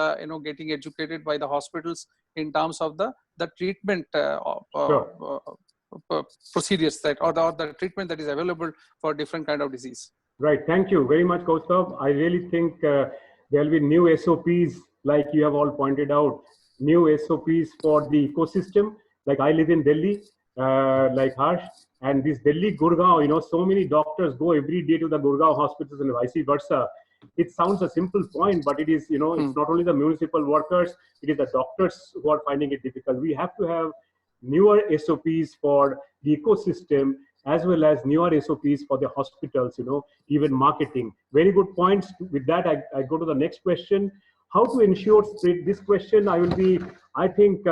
getting educated by the hospitals in terms of the treatment procedures or the treatment that is available for different kind of disease. Right. Thank you very much, Kaustav. I really think there will be new SOPs, like you have all pointed out, new SOPs for the ecosystem. Like I live in Delhi, like Harsh, and this Delhi, Gurgaon, so many doctors go every day to the Gurgaon hospitals and vice versa. It sounds a simple point, but it is, it's not only the municipal workers, it is the doctors who are finding it difficult. We have to have newer SOPs for the ecosystem, as well as newer SOPs for the hospitals, even marketing. Very good points. With that, I go to the next question. How to ensure spread? This question I will be, I think,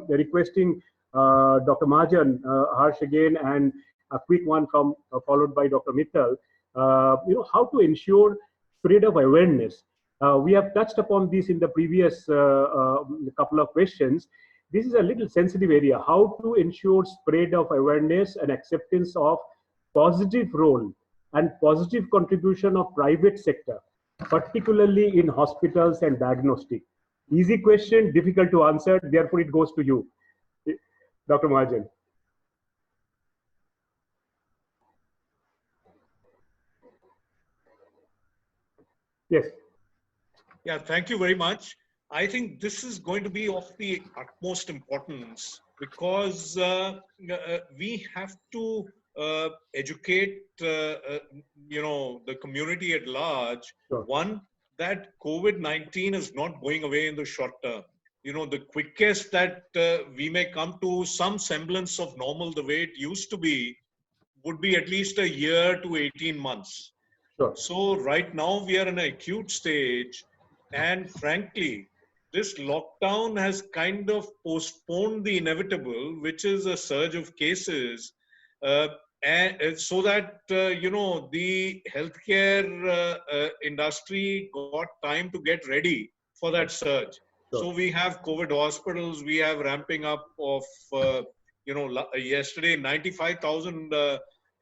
requesting Dr. Mahajan, Harsh again, and a quick one followed by Dr. Mittal. How to ensure spread of awareness. We have touched upon this in the previous couple of questions. This is a little sensitive area. How to ensure spread of awareness and acceptance of positive role and positive contribution of private sector, particularly in hospitals and diagnostic. Easy question, difficult to answer. Therefore, it goes to you, Dr. Mahajan. Yes. Yeah, thank you very much. I think this is going to be of the utmost importance because we have to educate, the community at large. Sure. One, that COVID-19 is not going away in the short term. The quickest that we may come to some semblance of normal the way it used to be would be at least a year to 18 months. Sure. So right now we are in an acute stage, and frankly, this lockdown has kind of postponed the inevitable, which is a surge of cases, and so that the healthcare industry got time to get ready for that surge. Sure. So we have COVID hospitals, we have ramping up of yesterday 95,000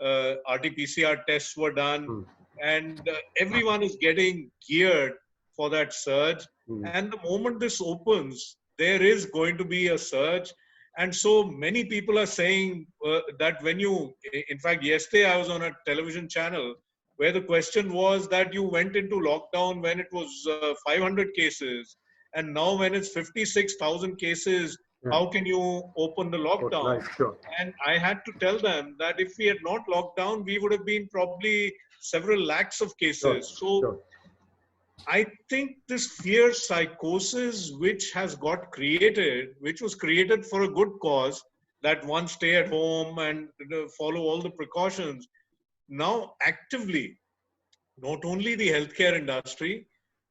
RT-PCR tests were done, and everyone is getting geared for that surge. And the moment this opens, there is going to be a surge. And so many people are saying that in fact, yesterday I was on a television channel where the question was that you went into lockdown when it was 500 cases, and now when it's 56,000 cases, how can you open the lockdown? Right, sure. And I had to tell them that if we had not locked down, we would have been probably several lakhs of cases. Sure. So I think this fear psychosis, which has got created, which was created for a good cause, that one stay at home and follow all the precautions, now actively, not only the healthcare industry,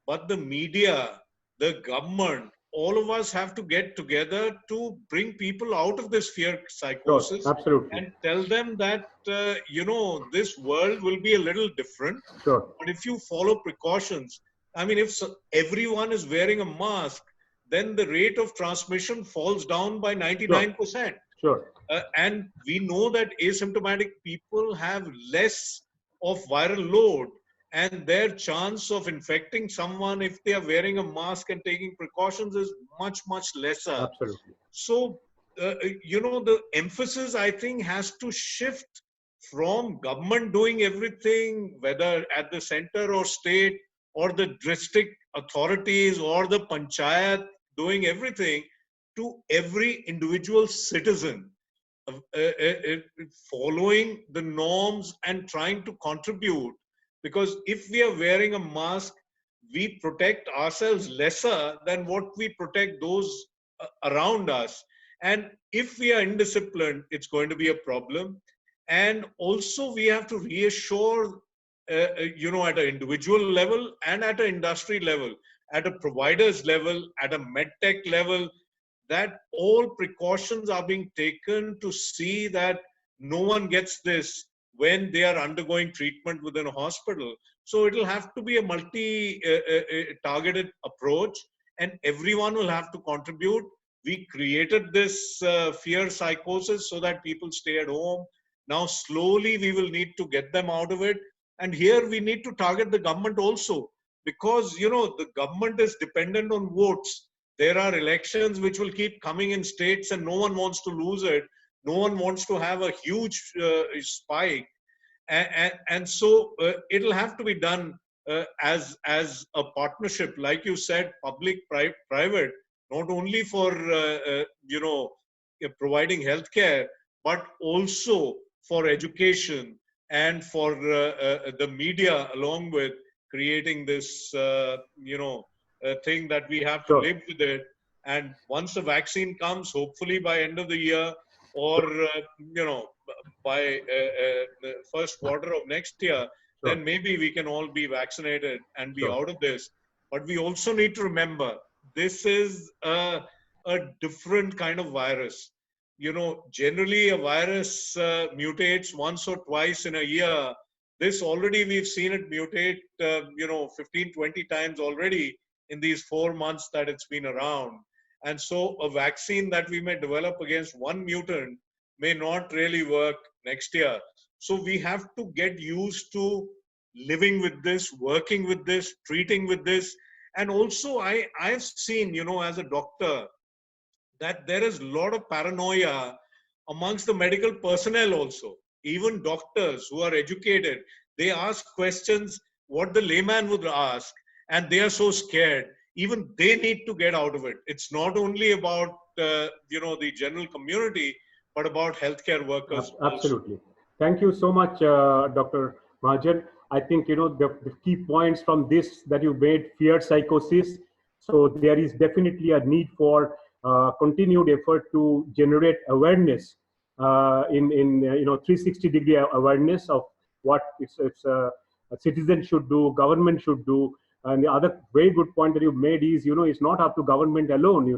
but the media, the government, all of us have to get together to bring people out of this fear Sure, psychosis absolutely. and tell them that, this world will be a little different. Sure. But if you follow precautions, I mean, if everyone is wearing a mask, then the rate of transmission falls down by 99%. Sure. And we know that asymptomatic people have less of viral load, and their chance of infecting someone if they are wearing a mask and taking precautions is much, much lesser. Absolutely. So, the emphasis, I think, has to shift from government doing everything, whether at the center or state, or the district authorities or the panchayat doing everything, to every individual citizen following the norms and trying to contribute. Because if we are wearing a mask, we protect ourselves lesser than what we protect those around us. And if we are indisciplined, it's going to be a problem. And also, we have to reassure, at an individual level and at an industry level, at a provider's level, at a medtech level, that all precautions are being taken to see that no one gets this when they are undergoing treatment within a hospital. So it'll have to be a multi-targeted approach, and everyone will have to contribute. We created this fear psychosis so that people stay at home. Now, slowly, we will need to get them out of it. And here we need to target the government also, because, the government is dependent on votes. There are elections which will keep coming in states, and no one wants to lose it. No one wants to have a huge spike. And so it'll have to be done as a partnership, like you said, public, private, not only for, providing healthcare, but also for education and for the media, along with creating this, thing that we have to live with it. And once the vaccine comes, hopefully by end of the year, or by the first quarter of next year, then maybe we can all be vaccinated and be out of this. But we also need to remember, this is a different kind of virus. Generally a virus mutates once or twice in a year. This already, we've seen it mutate, 15, 20 times already in these 4 months that it's been around. And so a vaccine that we may develop against one mutant may not really work next year. So we have to get used to living with this, working with this, treating with this. And also I've seen, as a doctor, that there is a lot of paranoia amongst the medical personnel also. Even doctors who are educated, they ask questions what the layman would ask, and they are so scared. Even they need to get out of it. It's not only about the general community, but about healthcare workers. Absolutely. Also. Thank you so much, Dr. Mahajan. I think the key points from this that you made: fear psychosis. So there is definitely a need for continued effort to generate awareness in 360-degree awareness of what a citizen should do, government should do. And the other very good point that you made is, it's not up to government alone,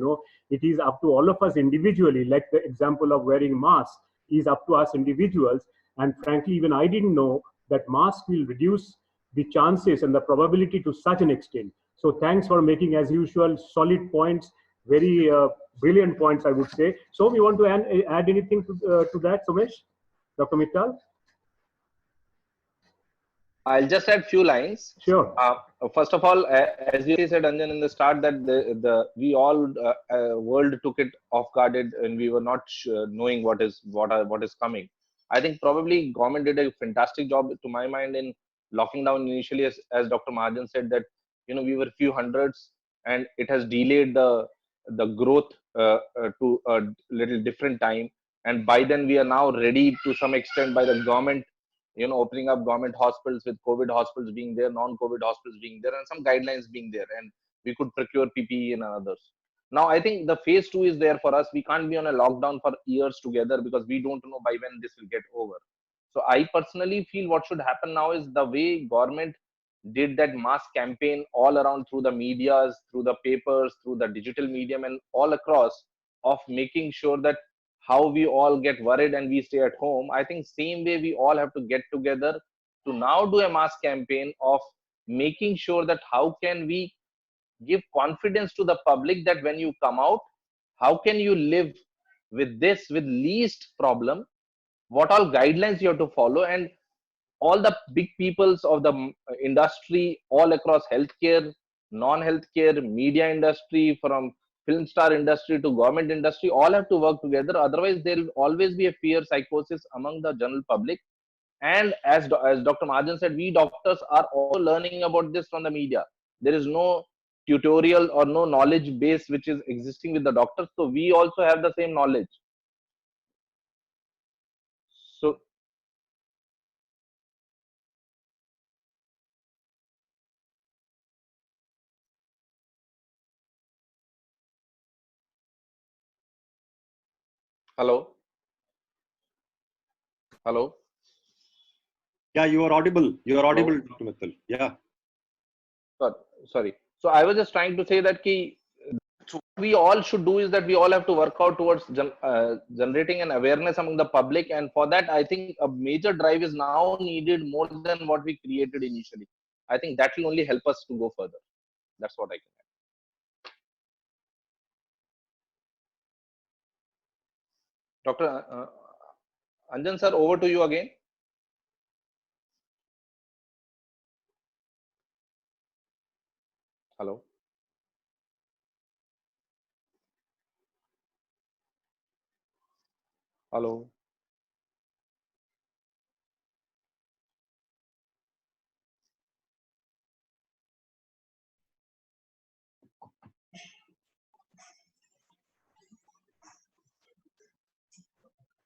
it is up to all of us individually, like the example of wearing masks is up to us individuals. And frankly, even I didn't know that masks will reduce the chances and the probability to such an extent. So thanks for making, as usual, solid points, very brilliant points, I would say. So you want to add anything to that, Somesh? Dr. Mittal? I'll just add few lines. Sure. First of all, as you said, Anjan, in the start, that we all world took it off guarded, and we were not knowing what is coming. I think probably government did a fantastic job, to my mind, in locking down initially, as Dr. Mahajan said, that we were few hundreds, and it has delayed the growth to a little different time. And by then, we are now ready to some extent by the government opening up government hospitals with COVID hospitals being there, non-COVID hospitals being there, and some guidelines being there, and we could procure PPE and others. Now, I think the phase 2 is there for us. We can't be on a lockdown for years together because we don't know by when this will get over. So I personally feel what should happen now is the way government did that mass campaign all around through the medias, through the papers, through the digital medium, and all across, of making sure that how we all get worried and we stay at home. I think same way we all have to get together to now do a mass campaign of making sure that how can we give confidence to the public that when you come out, how can you live with this with least problem, what all guidelines you have to follow, and all the big peoples of the industry all across healthcare, non-healthcare, media industry, from film star industry to government industry, all have to work together. Otherwise, there will always be a fear psychosis among the general public. And as Dr. Mahajan said, we doctors are all learning about this from the media. There is no tutorial or no knowledge base which is existing with the doctors. So we also have the same knowledge. So hello. Hello. Yeah, you are audible. You are audible, Hello? Dr. Mittal. Yeah. Sorry. So I was just trying to say that what we all should do is that we all have to work out towards generating an awareness among the public, and for that I think a major drive is now needed more than what we created initially. I think that will only help us to go further. That's what I can add. Dr. Anjan sir, over to you again. Hello. Hello.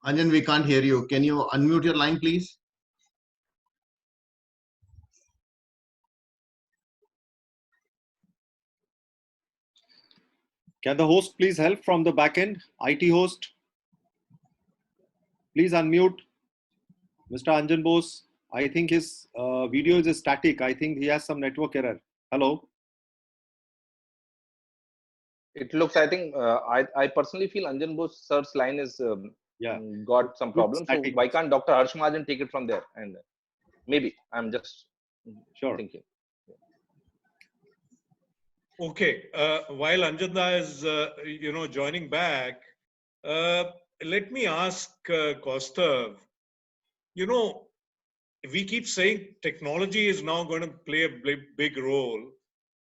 Anjan, we can't hear you. Can you unmute your line, please? Can the host please help from the back end? IT host, please unmute Mr. Anjan Bose. I think his video is static. I think he has some network error. Hello. It looks, I think, I personally feel Anjan Bose sir's line is got some problems. So why can't Dr. Harsh Mahajan take it from there? And maybe I'm just thinking. Okay, while Anjana is joining back, let me ask Kaustav. We keep saying technology is now going to play a big role,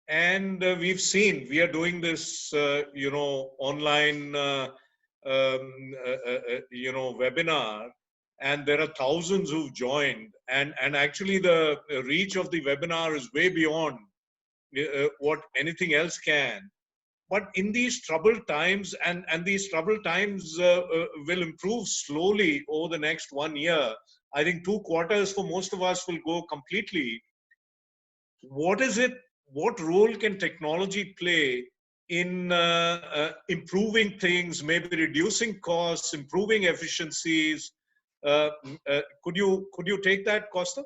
and we've seen we are doing this, online, webinar, and there are thousands who've joined, and actually the reach of the webinar is way beyond what anything else can. But in these troubled times, and these troubled times will improve slowly over the next 1 year. I think 2 quarters for most of us will go completely. What role can technology play in improving things, maybe reducing costs, improving efficiencies? Could you take that, Costa?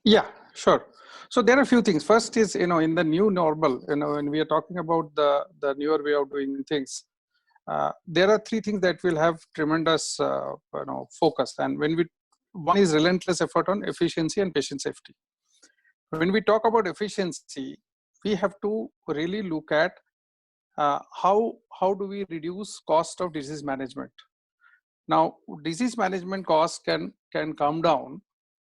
Yeah, sure. So there are a few things. First is, in the new normal, when we are talking about the newer way of doing things, there are 3 things that will have tremendous, focus. And one is relentless effort on efficiency and patient safety. When we talk about efficiency, we have to really look at how do we reduce cost of disease management. Now, disease management costs can come down,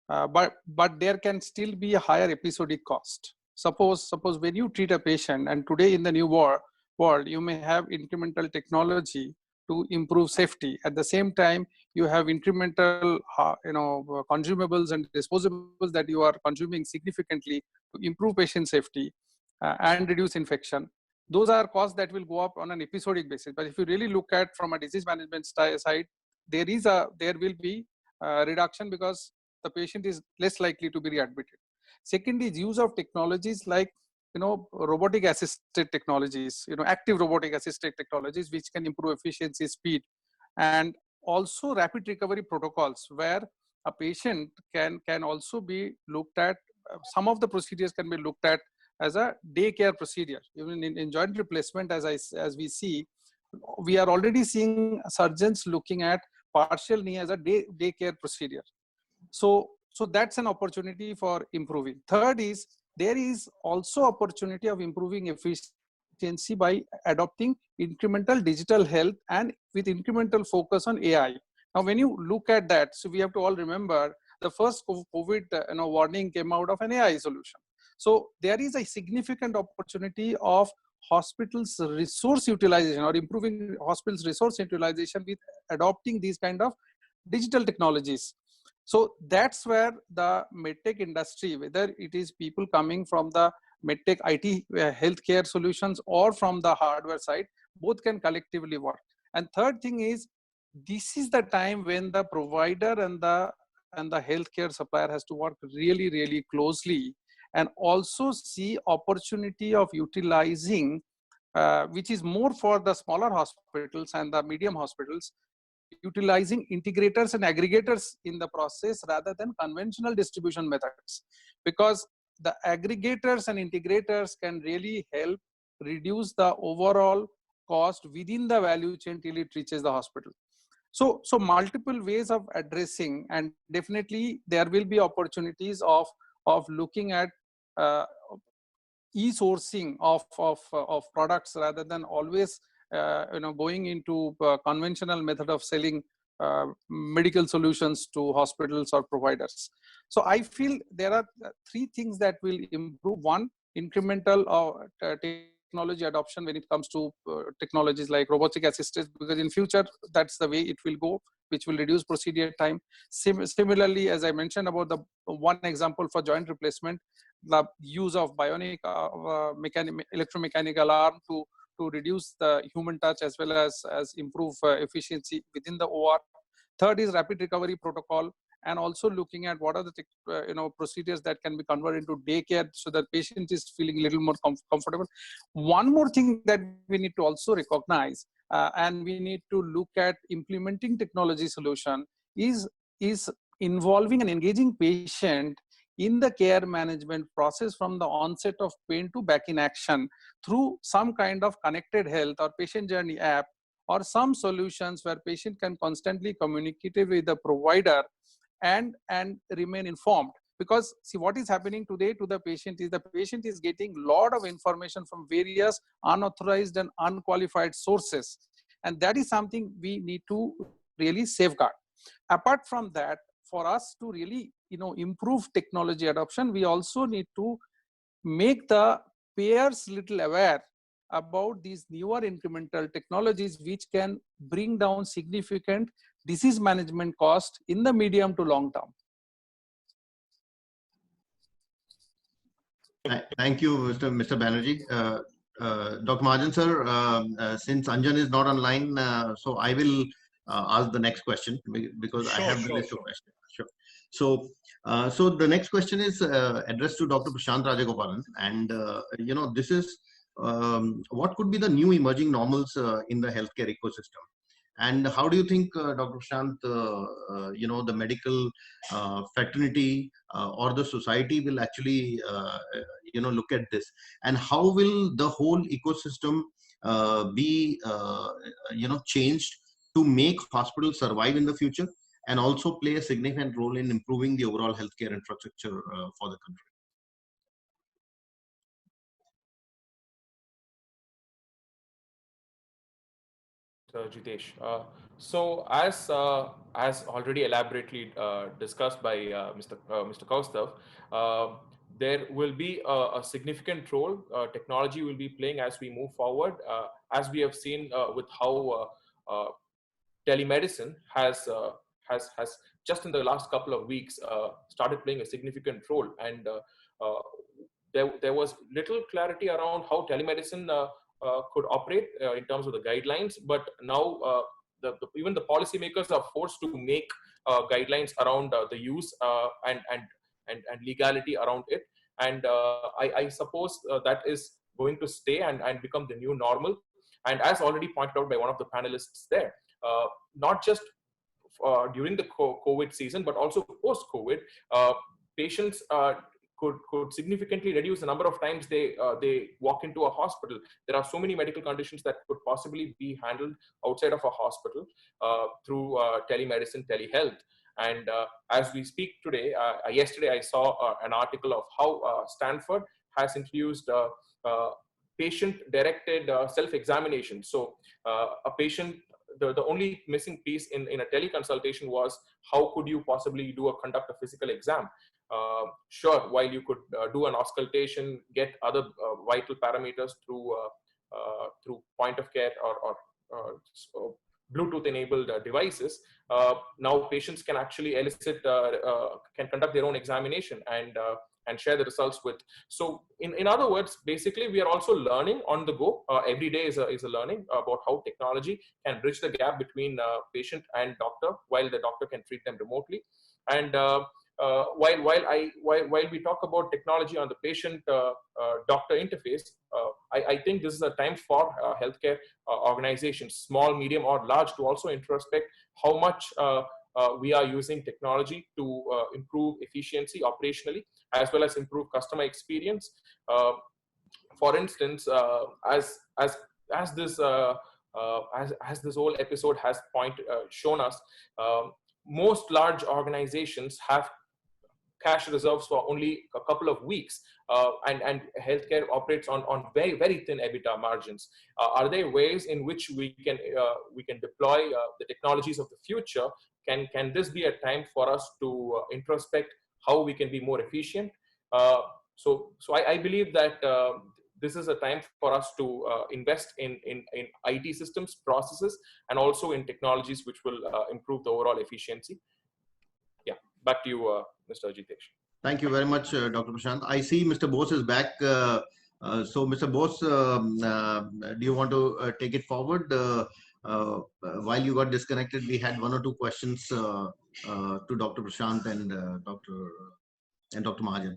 but there can still be a higher episodic cost. Suppose when you treat a patient, and today in the new world, you may have incremental technology to improve safety. At the same time, you have incremental, consumables and disposables that you are consuming significantly to improve patient safety and reduce infection. Those are costs that will go up on an episodic basis. But if you really look at from a disease management side, there will be a reduction, because the patient is less likely to be readmitted. Second is use of technologies like, robotic assisted technologies, active robotic assisted technologies, which can improve efficiency, speed, and also rapid recovery protocols where a patient can also be looked at. Some of the procedures can be looked at as a daycare procedure. Even in joint replacement, as we see, we are already seeing surgeons looking at partial knee as a daycare procedure. So that's an opportunity for improving. Third is, there is also opportunity of improving efficiency by adopting incremental digital health and with incremental focus on AI. Now, when you look at that, so we have to all remember the first COVID warning came out of an AI solution. So there is a significant opportunity of hospitals' resource utilization or improving hospitals' resource utilization with adopting these kind of digital technologies. So that's where the medtech industry, whether it is people coming from the medtech IT healthcare solutions or from the hardware side, both can collectively work. And third thing is, this is the time when the provider and the healthcare supplier has to work really, really closely and also see opportunity of utilizing, which is more for the smaller hospitals and the medium hospitals, utilizing integrators and aggregators in the process rather than conventional distribution methods, because the aggregators and integrators can really help reduce the overall cost within the value chain till it reaches the hospital. So multiple ways of addressing, and definitely there will be opportunities of looking at e-sourcing of products rather than always going into conventional method of selling medical solutions to hospitals or providers. So I feel there are three things that will improve. One, incremental technology adoption when it comes to technologies like robotic assistance, because in future that's the way it will go, which will reduce procedure time. Similarly, as I mentioned about the one example for joint replacement, the use of bionic electromechanical arm to reduce the human touch as well as improve efficiency within the OR. Third is rapid recovery protocol, and also looking at what are the procedures that can be converted into daycare so that patient is feeling a little more comfortable. One more thing that we need to also recognize, and we need to look at implementing technology solution, is involving and engaging patient in the care management process from the onset of pain to back in action through some kind of connected health or patient journey app, or some solutions where patient can constantly communicate with the provider and remain informed. Because see, what is happening today to the patient is getting a lot of information from various unauthorized and unqualified sources, and that is something we need to really safeguard. Apart from that, for us to really improve technology adoption, we also need to make the payers little aware about these newer incremental technologies which can bring down significant disease management cost in the medium to long term. Thank you, Mr. Banerjee. Dr. Mahajan sir, since Anjan is not online, so I will ask the next question because I have the list of questions. Sure. So the next question is addressed to Dr. Prashant Rajagopalan, and this is what could be the new emerging normals in the healthcare ecosystem, and how do you think, Dr. Prashant, the medical fraternity or the society will actually look at this, and how will the whole ecosystem be changed to make hospitals survive in the future and also play a significant role in improving the overall healthcare infrastructure for the country? Jitesh. So as already elaborately discussed by Mr. Kaustav, there will be a significant role technology will be playing as we move forward, as we have seen with how telemedicine has just in the last couple of weeks started playing a significant role, and there was little clarity around how telemedicine could operate in terms of the guidelines, but now even the policymakers are forced to make guidelines around the use and legality around it. And I suppose that is going to stay and become the new normal. And as already pointed out by one of the panelists there, not just during the COVID season, but also post-COVID, patients could significantly reduce the number of times they walk into a hospital. There are so many medical conditions that could possibly be handled outside of a hospital through telemedicine, telehealth. And as we speak today, yesterday I saw an article of how Stanford has introduced patient-directed self-examination. So a patient, the only missing piece in a teleconsultation was how could you possibly conduct a physical exam. Sure, while you could do an auscultation, get other vital parameters through point of care or Bluetooth enabled devices, now patients can actually elicit, can conduct their own examination and share the results with. So in other words, basically we are also learning on the go. Every day is a learning about how technology can bridge the gap between patient and doctor, while the doctor can treat them remotely. And while we talk about technology on the patient doctor interface, I think this is a time for healthcare organizations, small, medium, or large, to also introspect how much we are using technology to improve efficiency operationally, as well as improve customer experience. For instance, as this whole episode has shown us, most large organizations have cash reserves for only a couple of weeks, and healthcare operates on very, very thin EBITDA margins. Are there ways in which we can deploy the technologies of the future? Can this be a time for us to introspect how we can be more efficient? So I believe that this is a time for us to invest in IT systems, processes, and also in technologies which will improve the overall efficiency. Yeah, back to you, Mr. Jitesh. Thank you very much, Dr. Prashant. I see Mr. Bose is back. So, Mr. Bose, do you want to take it forward? While you got disconnected, we had one or two questions to Dr. Prashant and Dr. Mahajan.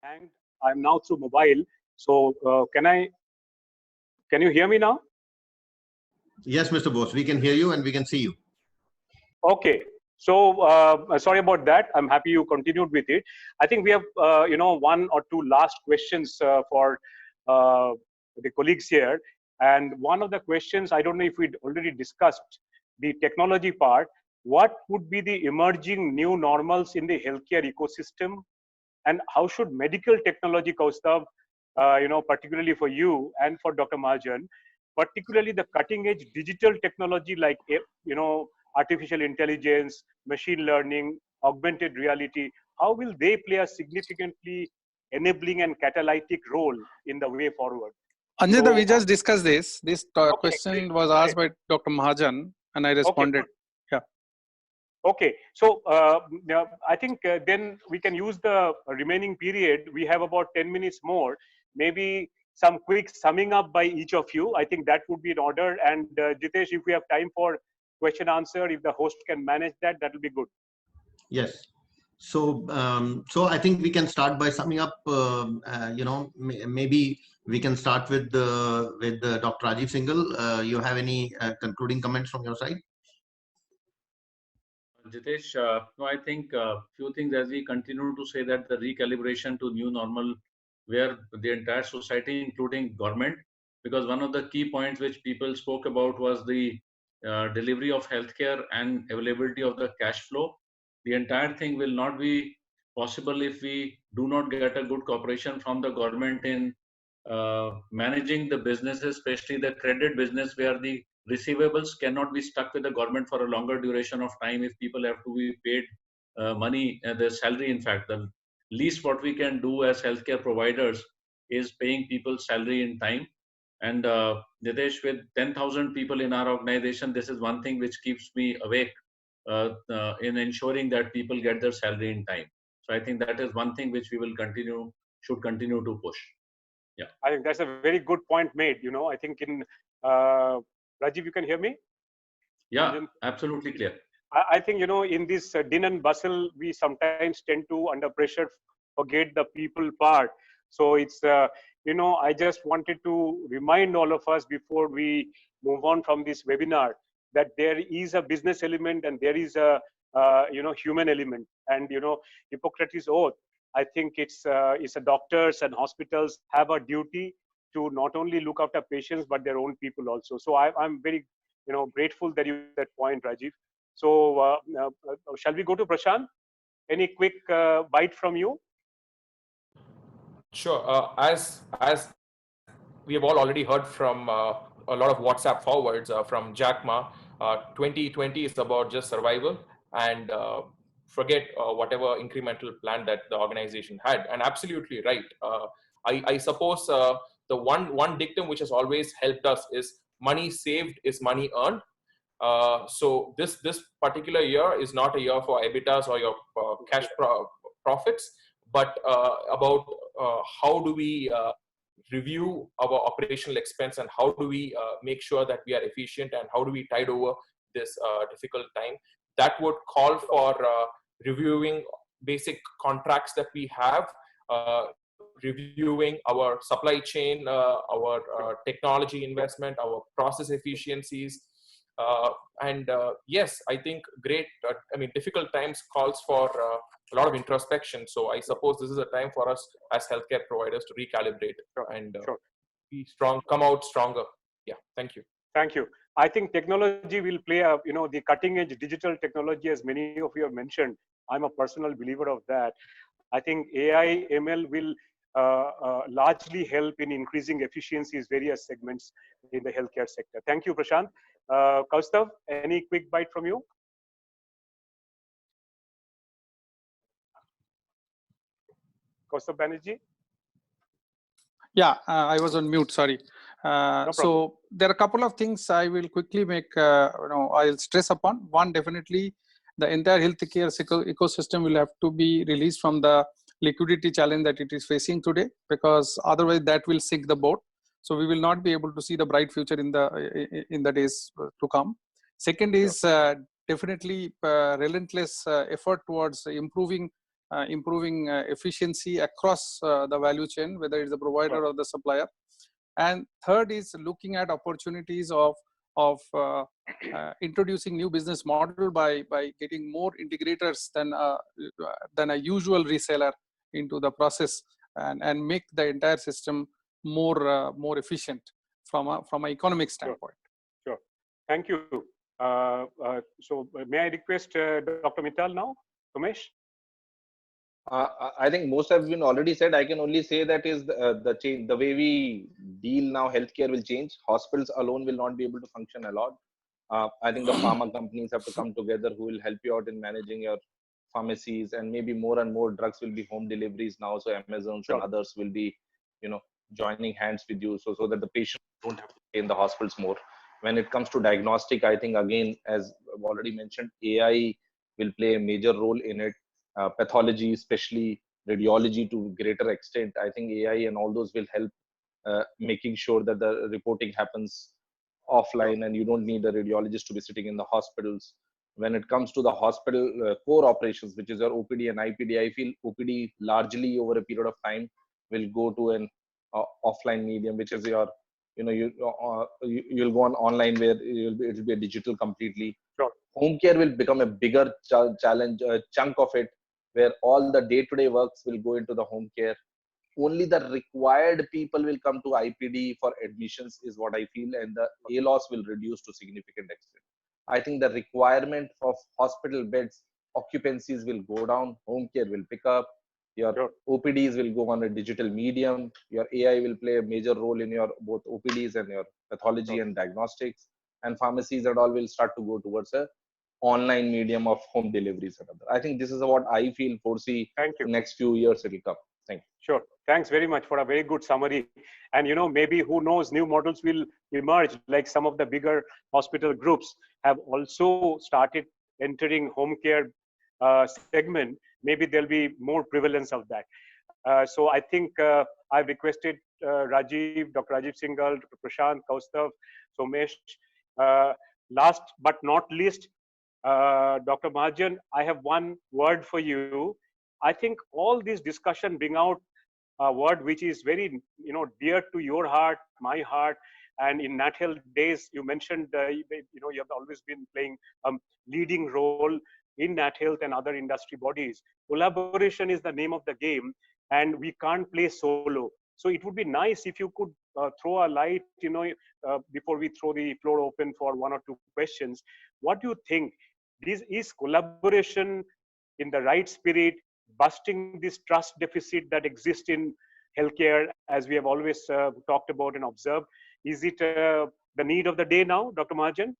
And I'm now through mobile. So can you hear me now? Yes, Mr. Bose, we can hear you and we can see you. Okay. So sorry about that. I'm happy you continued with it. I think we have, one or two last questions for the colleagues here. And one of the questions, I don't know if we'd already discussed the technology part. What would be the emerging new normals in the healthcare ecosystem? And how should medical technology, Kaustav, particularly for you and for Dr. Mahajan, particularly the cutting edge digital technology like, artificial intelligence, machine learning, augmented reality, how will they play a significantly enabling and catalytic role in the way forward? Anjita, So, we just discussed this. This okay, question great. was asked by Dr. Mahajan and I responded. Okay, okay. So I think then we can use the remaining period. We have about 10 minutes more. Maybe some quick summing up by each of you. I think that would be in order. And Jitesh, if we have time for question answer, if the host can manage that, that will be good. Yes. So, so I think we can start by summing up. Maybe we can start with Dr. Rajiv Singhal. You have any concluding comments from your side? Jitesh, no, I think a few things as we continue to say that the recalibration to new normal, where the entire society, including government, because one of the key points which people spoke about was the delivery of healthcare and availability of the cash flow. The entire thing will not be possible if we do not get a good cooperation from the government in managing the businesses, especially the credit business, where the receivables cannot be stuck with the government for a longer duration of time if people have to be paid money, their salary. In fact, the least what we can do as healthcare providers is paying people's salary in time. And Jitesh, with 10,000 people in our organization, this is one thing which keeps me awake in ensuring that people get their salary in time. So I think that is one thing which we will should continue to push. Yeah, I think that's a very good point made. I think in Rajiv, you can hear me? Yeah, Anjan? absolutely clear. I think, in this din and bustle, we sometimes tend to, under pressure, forget the people part. So it's, I just wanted to remind all of us before we move on from this webinar that there is a business element and there is a, human element. And, Hippocrates oath, I think it's a doctors and hospitals have a duty to not only look after patients, but their own people also. So I'm very, grateful that you made that point, Rajiv. So, shall we go to Prashant? Any quick bite from you? Sure. As we have all already heard from a lot of WhatsApp forwards from Jack Ma, 2020 is about just survival, and forget whatever incremental plan that the organization had. And absolutely right. I suppose the one dictum which has always helped us is money saved is money earned. So this particular year is not a year for EBITDAs or your cash profits, but about how do we review our operational expense and how do we make sure that we are efficient and how do we tide over this difficult time. That would call for reviewing basic contracts that we have, reviewing our supply chain, our technology investment, our process efficiencies. And yes, I think great, difficult times calls for a lot of introspection. So I suppose this is a time for us as healthcare providers to recalibrate and be strong, come out stronger. Yeah, thank you. Thank you. I think technology will play a, the cutting edge digital technology, as many of you have mentioned. I'm a personal believer of that. I think AI, ML will largely help in increasing efficiencies, various segments in the healthcare sector. Thank you, Prashant. Kaustav, any quick bite from you? Kaustav Banerjee? Yeah, I was on mute, sorry. So there are a couple of things I will quickly make, I'll stress upon. One, definitely the entire healthcare ecosystem will have to be released from the liquidity challenge that it is facing today, because otherwise that will sink the boat. So we will not be able to see the bright future in the days to come. Second is definitely relentless effort towards improving efficiency across the value chain, whether it's the provider or the supplier. And third is looking at opportunities of introducing new business model by getting more integrators than a usual reseller into the process, and make the entire system more efficient from an economic standpoint. Sure. Thank you. So may I request Dr. Mittal now? Umesh? I think most have been already said. I can only say that is the change, the way we deal now, healthcare will change. Hospitals alone will not be able to function a lot. I think the pharma companies have to come together who will help you out in managing your pharmacies, and maybe more and more drugs will be home deliveries now. So Amazons and others will be, joining hands with you, so that the patients don't have to stay in the hospitals more. When it comes to diagnostic, I think again, as I've already mentioned, AI will play a major role in it. Pathology, especially radiology to greater extent. I think AI and all those will help making sure that the reporting happens offline and you don't need a radiologist to be sitting in the hospitals. When it comes to the hospital core operations, which is your OPD and IPD, I feel OPD largely over a period of time will go to an offline medium, which is your, you'll go on online where it'll be a digital completely. Home care will become a bigger challenge, chunk of it, where all the day-to-day works will go into the home care. Only the required people will come to IPD for admissions is what I feel, and the ALOS will reduce to significant extent. I think the requirement of hospital beds, occupancies will go down, home care will pick up, your OPDs will go on a digital medium, your AI will play a major role in your both OPDs and your pathology and diagnostics, and pharmacies and all will start to go towards a online medium of home deliveries and other. I think this is what I feel foresee the next few years it will come. Thank you. Sure. Thanks very much for a very good summary. And maybe who knows, new models will emerge, like some of the bigger hospital groups have also started entering home care segment. Maybe there'll be more prevalence of that. So I think I've requested Rajiv, Dr. Rajiv Singhal, Dr. Prashant, Kaustav, Somesh, last but not least, Dr. Mahajan, I have one word for you. I think all this discussion bring out a word which is very, dear to your heart, my heart. And in Nat Health days, you mentioned, you have always been playing a leading role in Nat Health and other industry bodies. Collaboration is the name of the game, and we can't play solo. So it would be nice if you could throw a light, before we throw the floor open for one or two questions. What do you think? This is collaboration in the right spirit, busting this trust deficit that exists in healthcare, as we have always talked about and observed. Is it the need of the day now, Dr. Mahajan?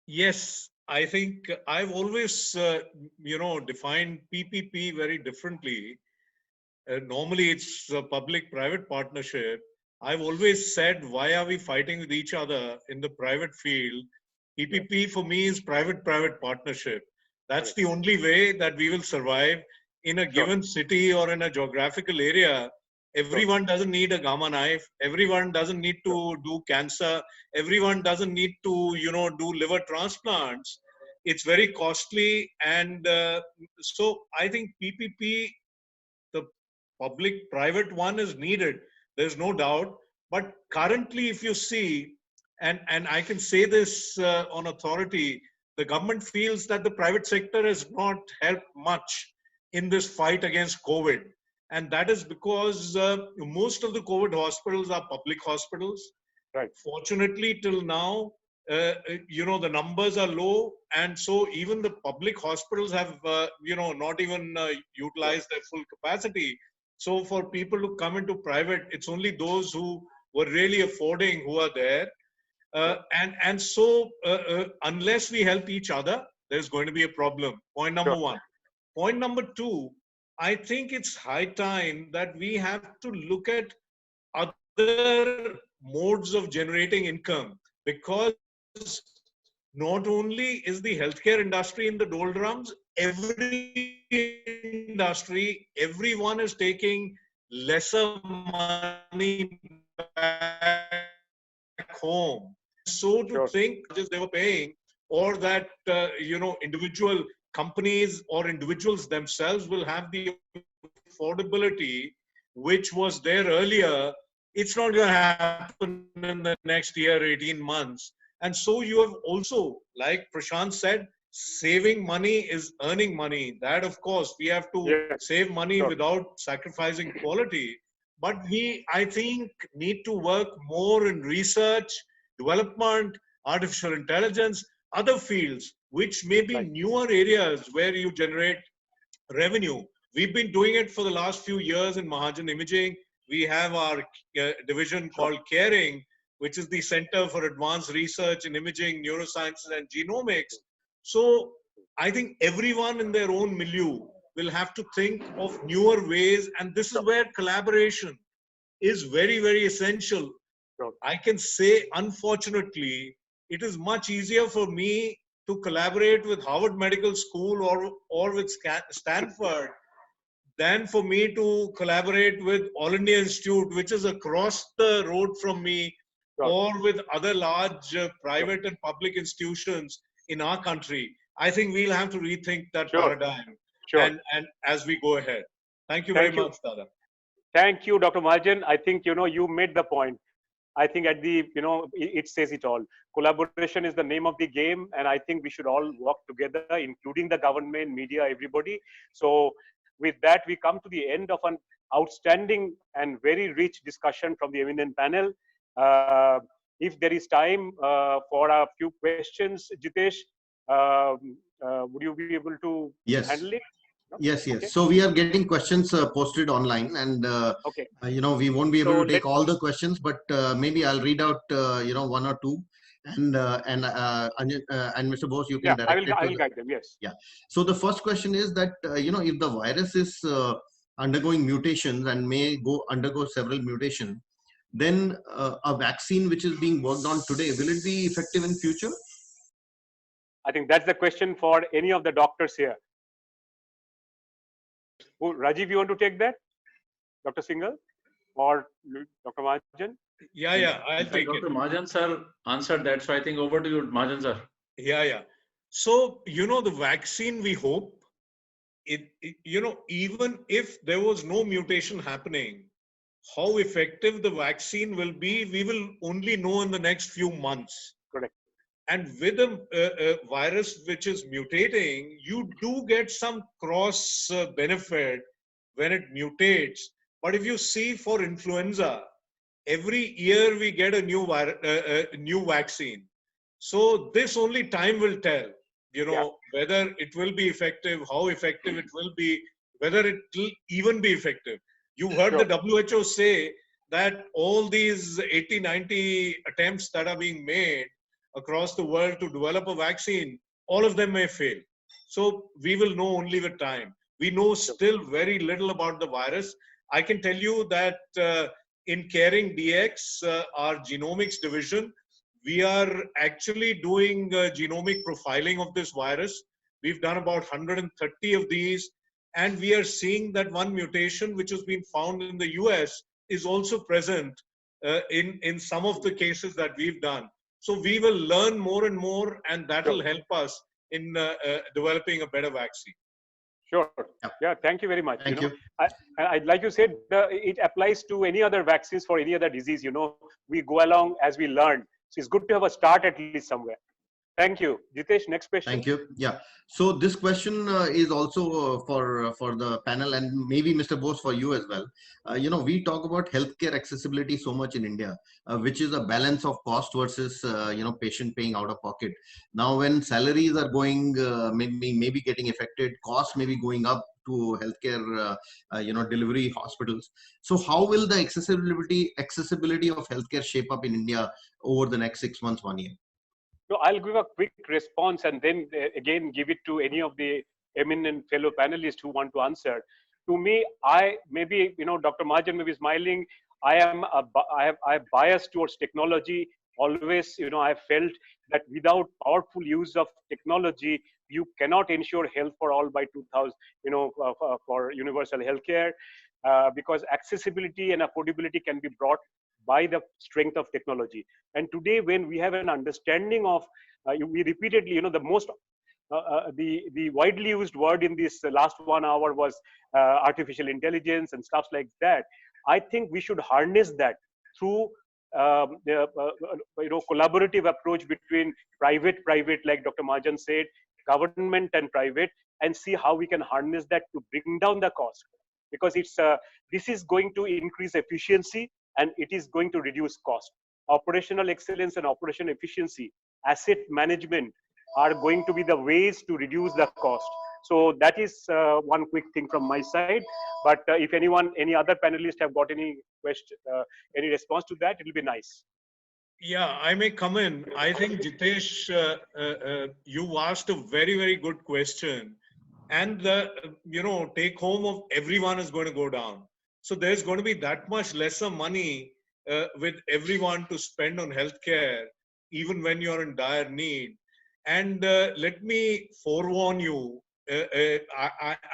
Yes, I think I've always, defined PPP very differently. Normally, it's a public-private partnership. I've always said, why are we fighting with each other in the private field? PPP for me is private-private partnership. That's the only way that we will survive in a given city or in a geographical area. Everyone doesn't need a gamma knife. Everyone doesn't need to do cancer. Everyone doesn't need to, do liver transplants. It's very costly. And so I think PPP, the public-private one, is needed. There's no doubt. But currently, if you see, and I can say this on authority, the government feels that the private sector has not helped much in this fight against COVID. And that is because most of the COVID hospitals are public hospitals. Right. Fortunately, till now, the numbers are low. And so even the public hospitals have, not even utilized their full capacity. So for people to come into private, it's only those who were really affording who are there. And so unless we help each other, there's going to be a problem. Point number one. Point number two, I think it's high time that we have to look at other modes of generating income, because not only is the healthcare industry in the doldrums, every industry, everyone is taking lesser money back home. So to think just they were paying, or that, individual companies or individuals themselves will have the affordability which was there earlier, it's not going to happen in the next year, 18 months. And so you have also, like Prashant said, saving money is earning money. That, of course, we have to save money without sacrificing quality. But we, I think, need to work more in research, development, artificial intelligence, other fields, which may be newer areas where you generate revenue. We've been doing it for the last few years in Mahajan Imaging. We have our division called Caring, which is the Center for Advanced Research in Imaging, Neurosciences and Genomics. So I think everyone in their own milieu will have to think of newer ways. And this is where collaboration is very, very essential. I can say, unfortunately, it is much easier for me to collaborate with Harvard Medical School or with Stanford than for me to collaborate with All India Institute, which is across the road from me, or with other large private and public institutions in our country. I think we'll have to rethink that paradigm and as we go ahead. Thank you very much, Dada. Thank you, Dr. Mahajan. I think, you made the point. I think at the, it says it all. Collaboration is the name of the game. And I think we should all work together, including the government, media, everybody. So with that, we come to the end of an outstanding and very rich discussion from the eminent panel. If there is time for a few questions, Jitesh, would you be able to handle it? No? Yes. Okay. So we are getting questions posted online, and we won't be able to take all the questions, but maybe I'll read out one or two, and Mr. Bose, you can direct I will guide them. Yes. Yeah. So the first question is that if the virus is undergoing mutations and may undergo several mutations, then a vaccine which is being worked on today, will it be effective in future? I think that's the question for any of the doctors here. Rajiv, you want to take that? Dr. Singhal or Dr. Mahajan? Yeah, I'll In fact, take it. Dr. Mahajan sir answered that. So I think over to you, Mahajan sir. Yeah. So, the vaccine, we hope, even if there was no mutation happening, how effective the vaccine will be, we will only know in the next few months. Correct. And with a virus which is mutating, you do get some cross benefit when it mutates. But if you see for influenza, every year we get a new vaccine. So this only time will tell, whether it will be effective, how effective it will be, whether it will even be effective. You heard the WHO say that all these 80, 90 attempts that are being made across the world to develop a vaccine, all of them may fail. So we will know only with time. We know still very little about the virus. I can tell you that in Caring DX, our genomics division, we are actually doing genomic profiling of this virus. We've done about 130 of these, and we are seeing that one mutation which has been found in the US is also present in some of the cases that we've done. So we will learn more and more, and that will help us in developing a better vaccine. Sure. Yeah, thank you very much. Thank you. I'd like to say it applies to any other vaccines for any other disease. We go along as we learn. So it's good to have a start at least somewhere. Thank you. Jitesh, next question. Thank you. Yeah. So this question is also for the panel, and maybe Mr. Bose for you as well. We talk about healthcare accessibility so much in India, which is a balance of cost versus patient paying out of pocket. Now, when salaries are going, maybe getting affected, costs may be going up to healthcare, delivery hospitals. So how will the accessibility of healthcare shape up in India over the next 6 months, 1 year? So I'll give a quick response and then again give it to any of the eminent fellow panelists who want to answer. To me, Dr. Mahajan may be smiling. I have bias towards technology. Always, I felt that without powerful use of technology, you cannot ensure health for all by 2000, for universal healthcare, because accessibility and affordability can be brought by the strength of technology. And today, when we have an understanding of, we repeatedly, the widely used word in this last 1 hour was artificial intelligence and stuff like that. I think we should harness that through the collaborative approach between private, like Dr. Mahajan said, government and private, and see how we can harness that to bring down the cost. Because this is going to increase efficiency, and it is going to reduce cost. Operational excellence and operational efficiency, asset management are going to be the ways to reduce the cost. So that is one quick thing from my side. But if any other panelists have got any question, any response to that, it'll be nice. Yeah, I may come in. I think, Jitesh, you asked a very, very good question. And the take home of everyone is going to go down. So there's going to be that much lesser money with everyone to spend on healthcare, even when you're in dire need. And let me forewarn you,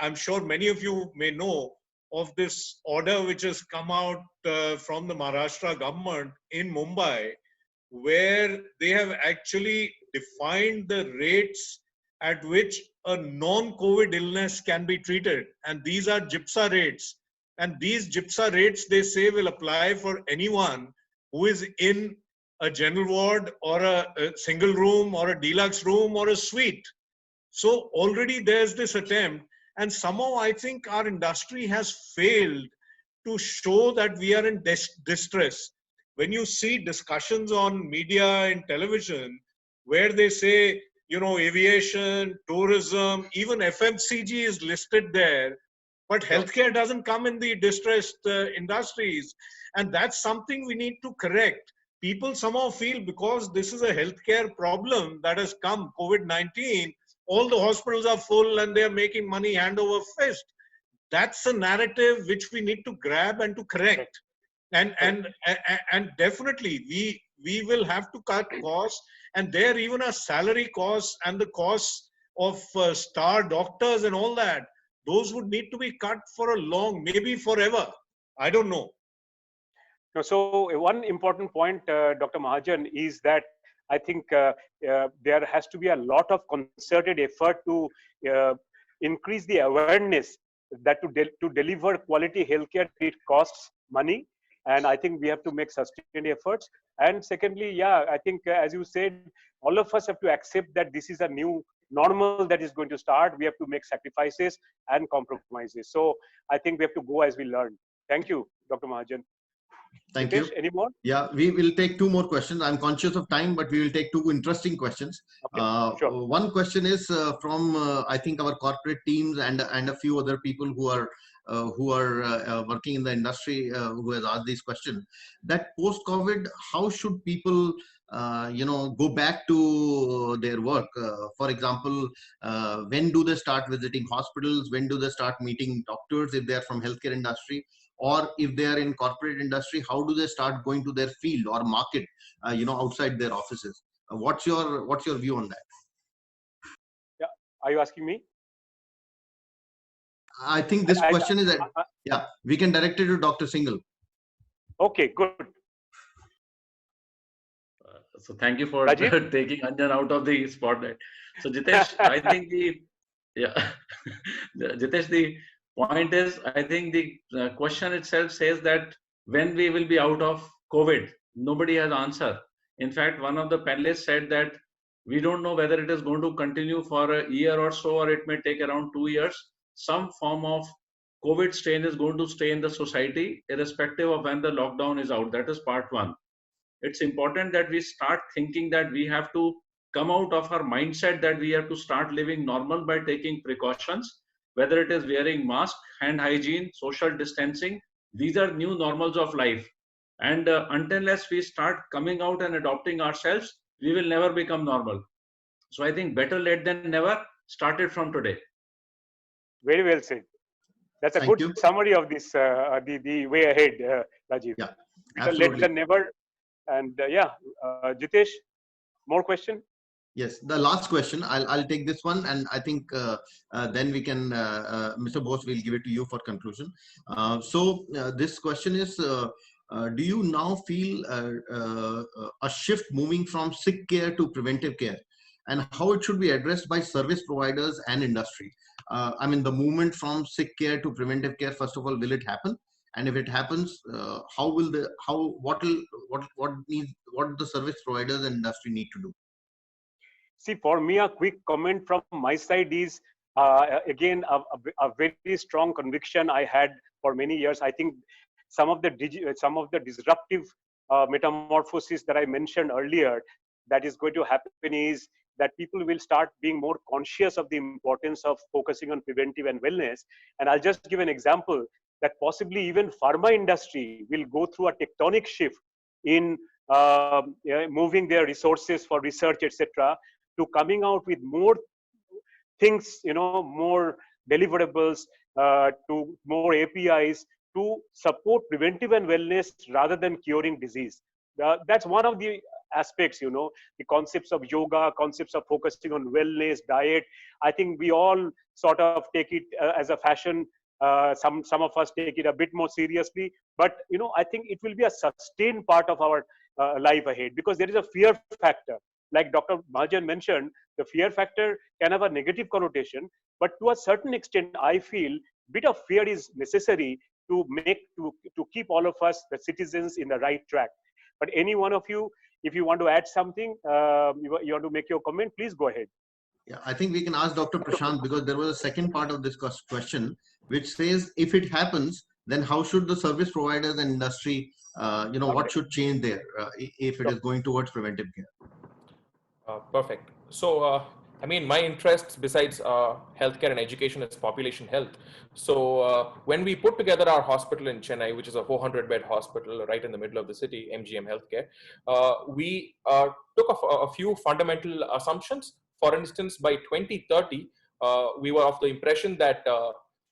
I'm sure many of you may know of this order which has come out from the Maharashtra government in Mumbai, where they have actually defined the rates at which a non-COVID illness can be treated. And these are GIPSA rates. And these GIPSA rates, they say, will apply for anyone who is in a general ward or a single room or a deluxe room or a suite. So already there's this attempt. And somehow I think our industry has failed to show that we are in distress. When you see discussions on media and television where they say, aviation, tourism, even FMCG is listed there, but healthcare doesn't come in the distressed industries. And that's something we need to correct. People somehow feel because this is a healthcare problem that has come, COVID-19, all the hospitals are full and they're making money hand over fist. That's a narrative which we need to grab and to correct. And definitely we will have to cut costs, and there even our salary costs and the costs of star doctors and all that, those would need to be cut for a long, maybe forever. I don't know. So one important point, Dr. Mahajan, is that I think there has to be a lot of concerted effort to increase the awareness that to deliver quality healthcare, it costs money. And I think we have to make sustained efforts. And secondly, yeah, I think as you said, all of us have to accept that this is a new normal that is going to start. We have to make sacrifices and compromises. So I think we have to go as we learn. Thank you, Dr. Mahajan. Thank Hitesh, you. any more? Yeah, we will take two more questions. I'm conscious of time, but we will take two interesting questions. Okay, sure. One question is from I think our corporate teams and a few other people who are working in the industry who has asked this question. That post-COVID, how should people go back to their work? For example, when do they start visiting hospitals? When do they start meeting doctors if they are from healthcare industry? Or if they are in corporate industry, how do they start going to their field or market, outside their offices? What's your view on that? Yeah, are you asking me? I think this question is yeah, we can direct it to Dr. Singhal. Okay, good. So thank you for Rajiv? taking Anjan out of the spotlight. So Jitesh, I think Jitesh, the point is, I think the question itself says that when we will be out of COVID, nobody has answer. In fact, one of the panelists said that we don't know whether it is going to continue for a year or so, or it may take around 2 years. Some form of COVID strain is going to stay in the society, irrespective of when the lockdown is out. That is part one. It's important that we start thinking that we have to come out of our mindset that we have to start living normal by taking precautions, whether it is wearing mask, hand hygiene, social distancing. These are new normals of life. And unless we start coming out and adopting ourselves, we will never become normal. So I think better late than never, started from today. Very well said. That's a Thank good you. summary of this, the way ahead, Rajiv. Yeah, Better late absolutely. than never. And Jitesh, more question? Yes, the last question. I'll take this one, and I think then we can, Mr. Bose, will give it to you for conclusion. So this question is: do you now feel a shift moving from sick care to preventive care, and how it should be addressed by service providers and industry? I mean, the movement from sick care to preventive care. First of all, will it happen? And if it happens, what the service providers and industry need to do? See, for me, a quick comment from my side is, again, a very strong conviction I had for many years. I think some of the disruptive metamorphosis that I mentioned earlier that is going to happen is that people will start being more conscious of the importance of focusing on preventive and wellness. And I'll just give an example that possibly even pharma industry will go through a tectonic shift in moving their resources for research, etc., to coming out with more things, more deliverables, to more APIs to support preventive and wellness rather than curing disease. That's one of the aspects, the concepts of yoga, concepts of focusing on wellness, diet. I think we all sort of take it as a fashion. Some of us take it a bit more seriously, but I think it will be a sustained part of our life ahead, because there is a fear factor. Like Dr. Mahajan mentioned, the fear factor can have a negative connotation, but to a certain extent, I feel a bit of fear is necessary to keep all of us, the citizens, in the right track. But any one of you, if you want to add something, you want to make your comment, please go ahead. Yeah, I think we can ask Dr. Prashant, because there was a second part of this question, which says, if it happens, then how should the service providers and industry, what should change there if it is going towards preventive care? Perfect. So, I mean, my interests besides healthcare and education is population health. So when we put together our hospital in Chennai, which is a 400-bed hospital right in the middle of the city, MGM Healthcare, we took a few fundamental assumptions. For instance, by 2030, we were of the impression that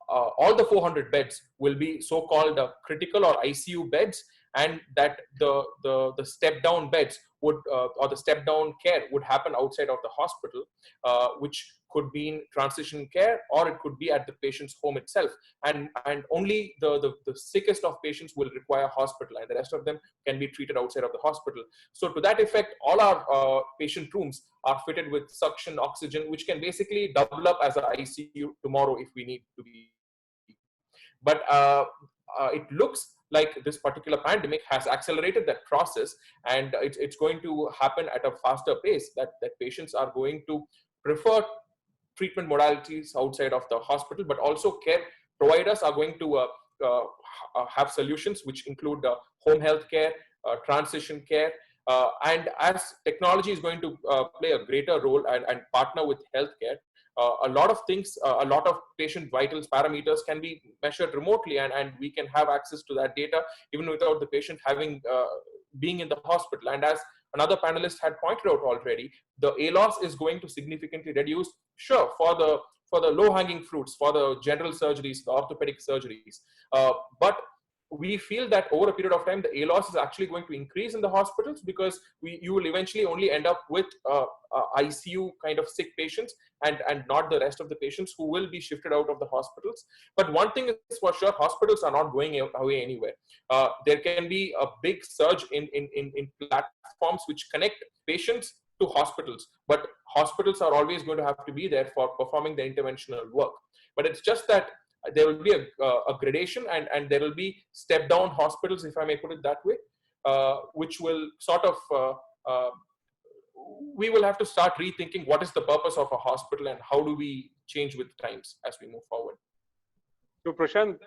all the 400 beds will be so-called critical or ICU beds, and that the step-down beds would, or the step down care would happen outside of the hospital, which could be in transition care, or it could be at the patient's home itself. And only the sickest of patients will require hospital, and the rest of them can be treated outside of the hospital. So to that effect, all our patient rooms are fitted with suction oxygen, which can basically double up as an ICU tomorrow if we need to be. But it looks like this particular pandemic has accelerated that process, and it's going to happen at a faster pace, that patients are going to prefer treatment modalities outside of the hospital, but also care providers are going to have solutions which include home health care, transition care, and as technology is going to play a greater role and partner with healthcare, a lot of things, a lot of patient vitals parameters can be measured remotely, and we can have access to that data even without the patient having being in the hospital. And as another panelist had pointed out already, the ALOS is going to significantly reduce, sure, for the low-hanging fruits, for the general surgeries, the orthopedic surgeries. But we feel that over a period of time, the ALOS is actually going to increase in the hospitals, because you will eventually only end up with ICU kind of sick patients and not the rest of the patients who will be shifted out of the hospitals. But one thing is for sure, hospitals are not going away anywhere. There can be a big surge in platforms which connect patients to hospitals, but hospitals are always going to have to be there for performing the interventional work. But it's just that there will be a gradation, and there will be step down hospitals, if I may put it that way, which will sort of, we will have to start rethinking what is the purpose of a hospital and how do we change with times as we move forward. So Prashant,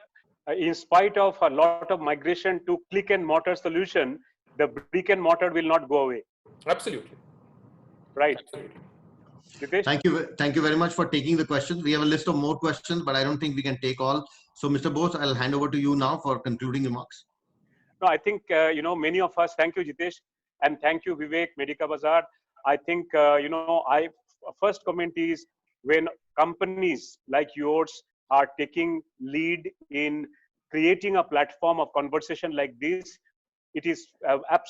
in spite of a lot of migration to click and mortar solution, the brick and mortar will not go away. Absolutely. Right. Absolutely. Thank you very much for taking the questions. We have a list of more questions, but I don't think we can take all. So Mr. Bose, I'll hand over to you now for concluding remarks. No, I think, many of us, thank you, Jitesh, and thank you, Vivek, Medica Bazaar. I think, first comment is, when companies like yours are taking lead in creating a platform of conversation like this, it is absolutely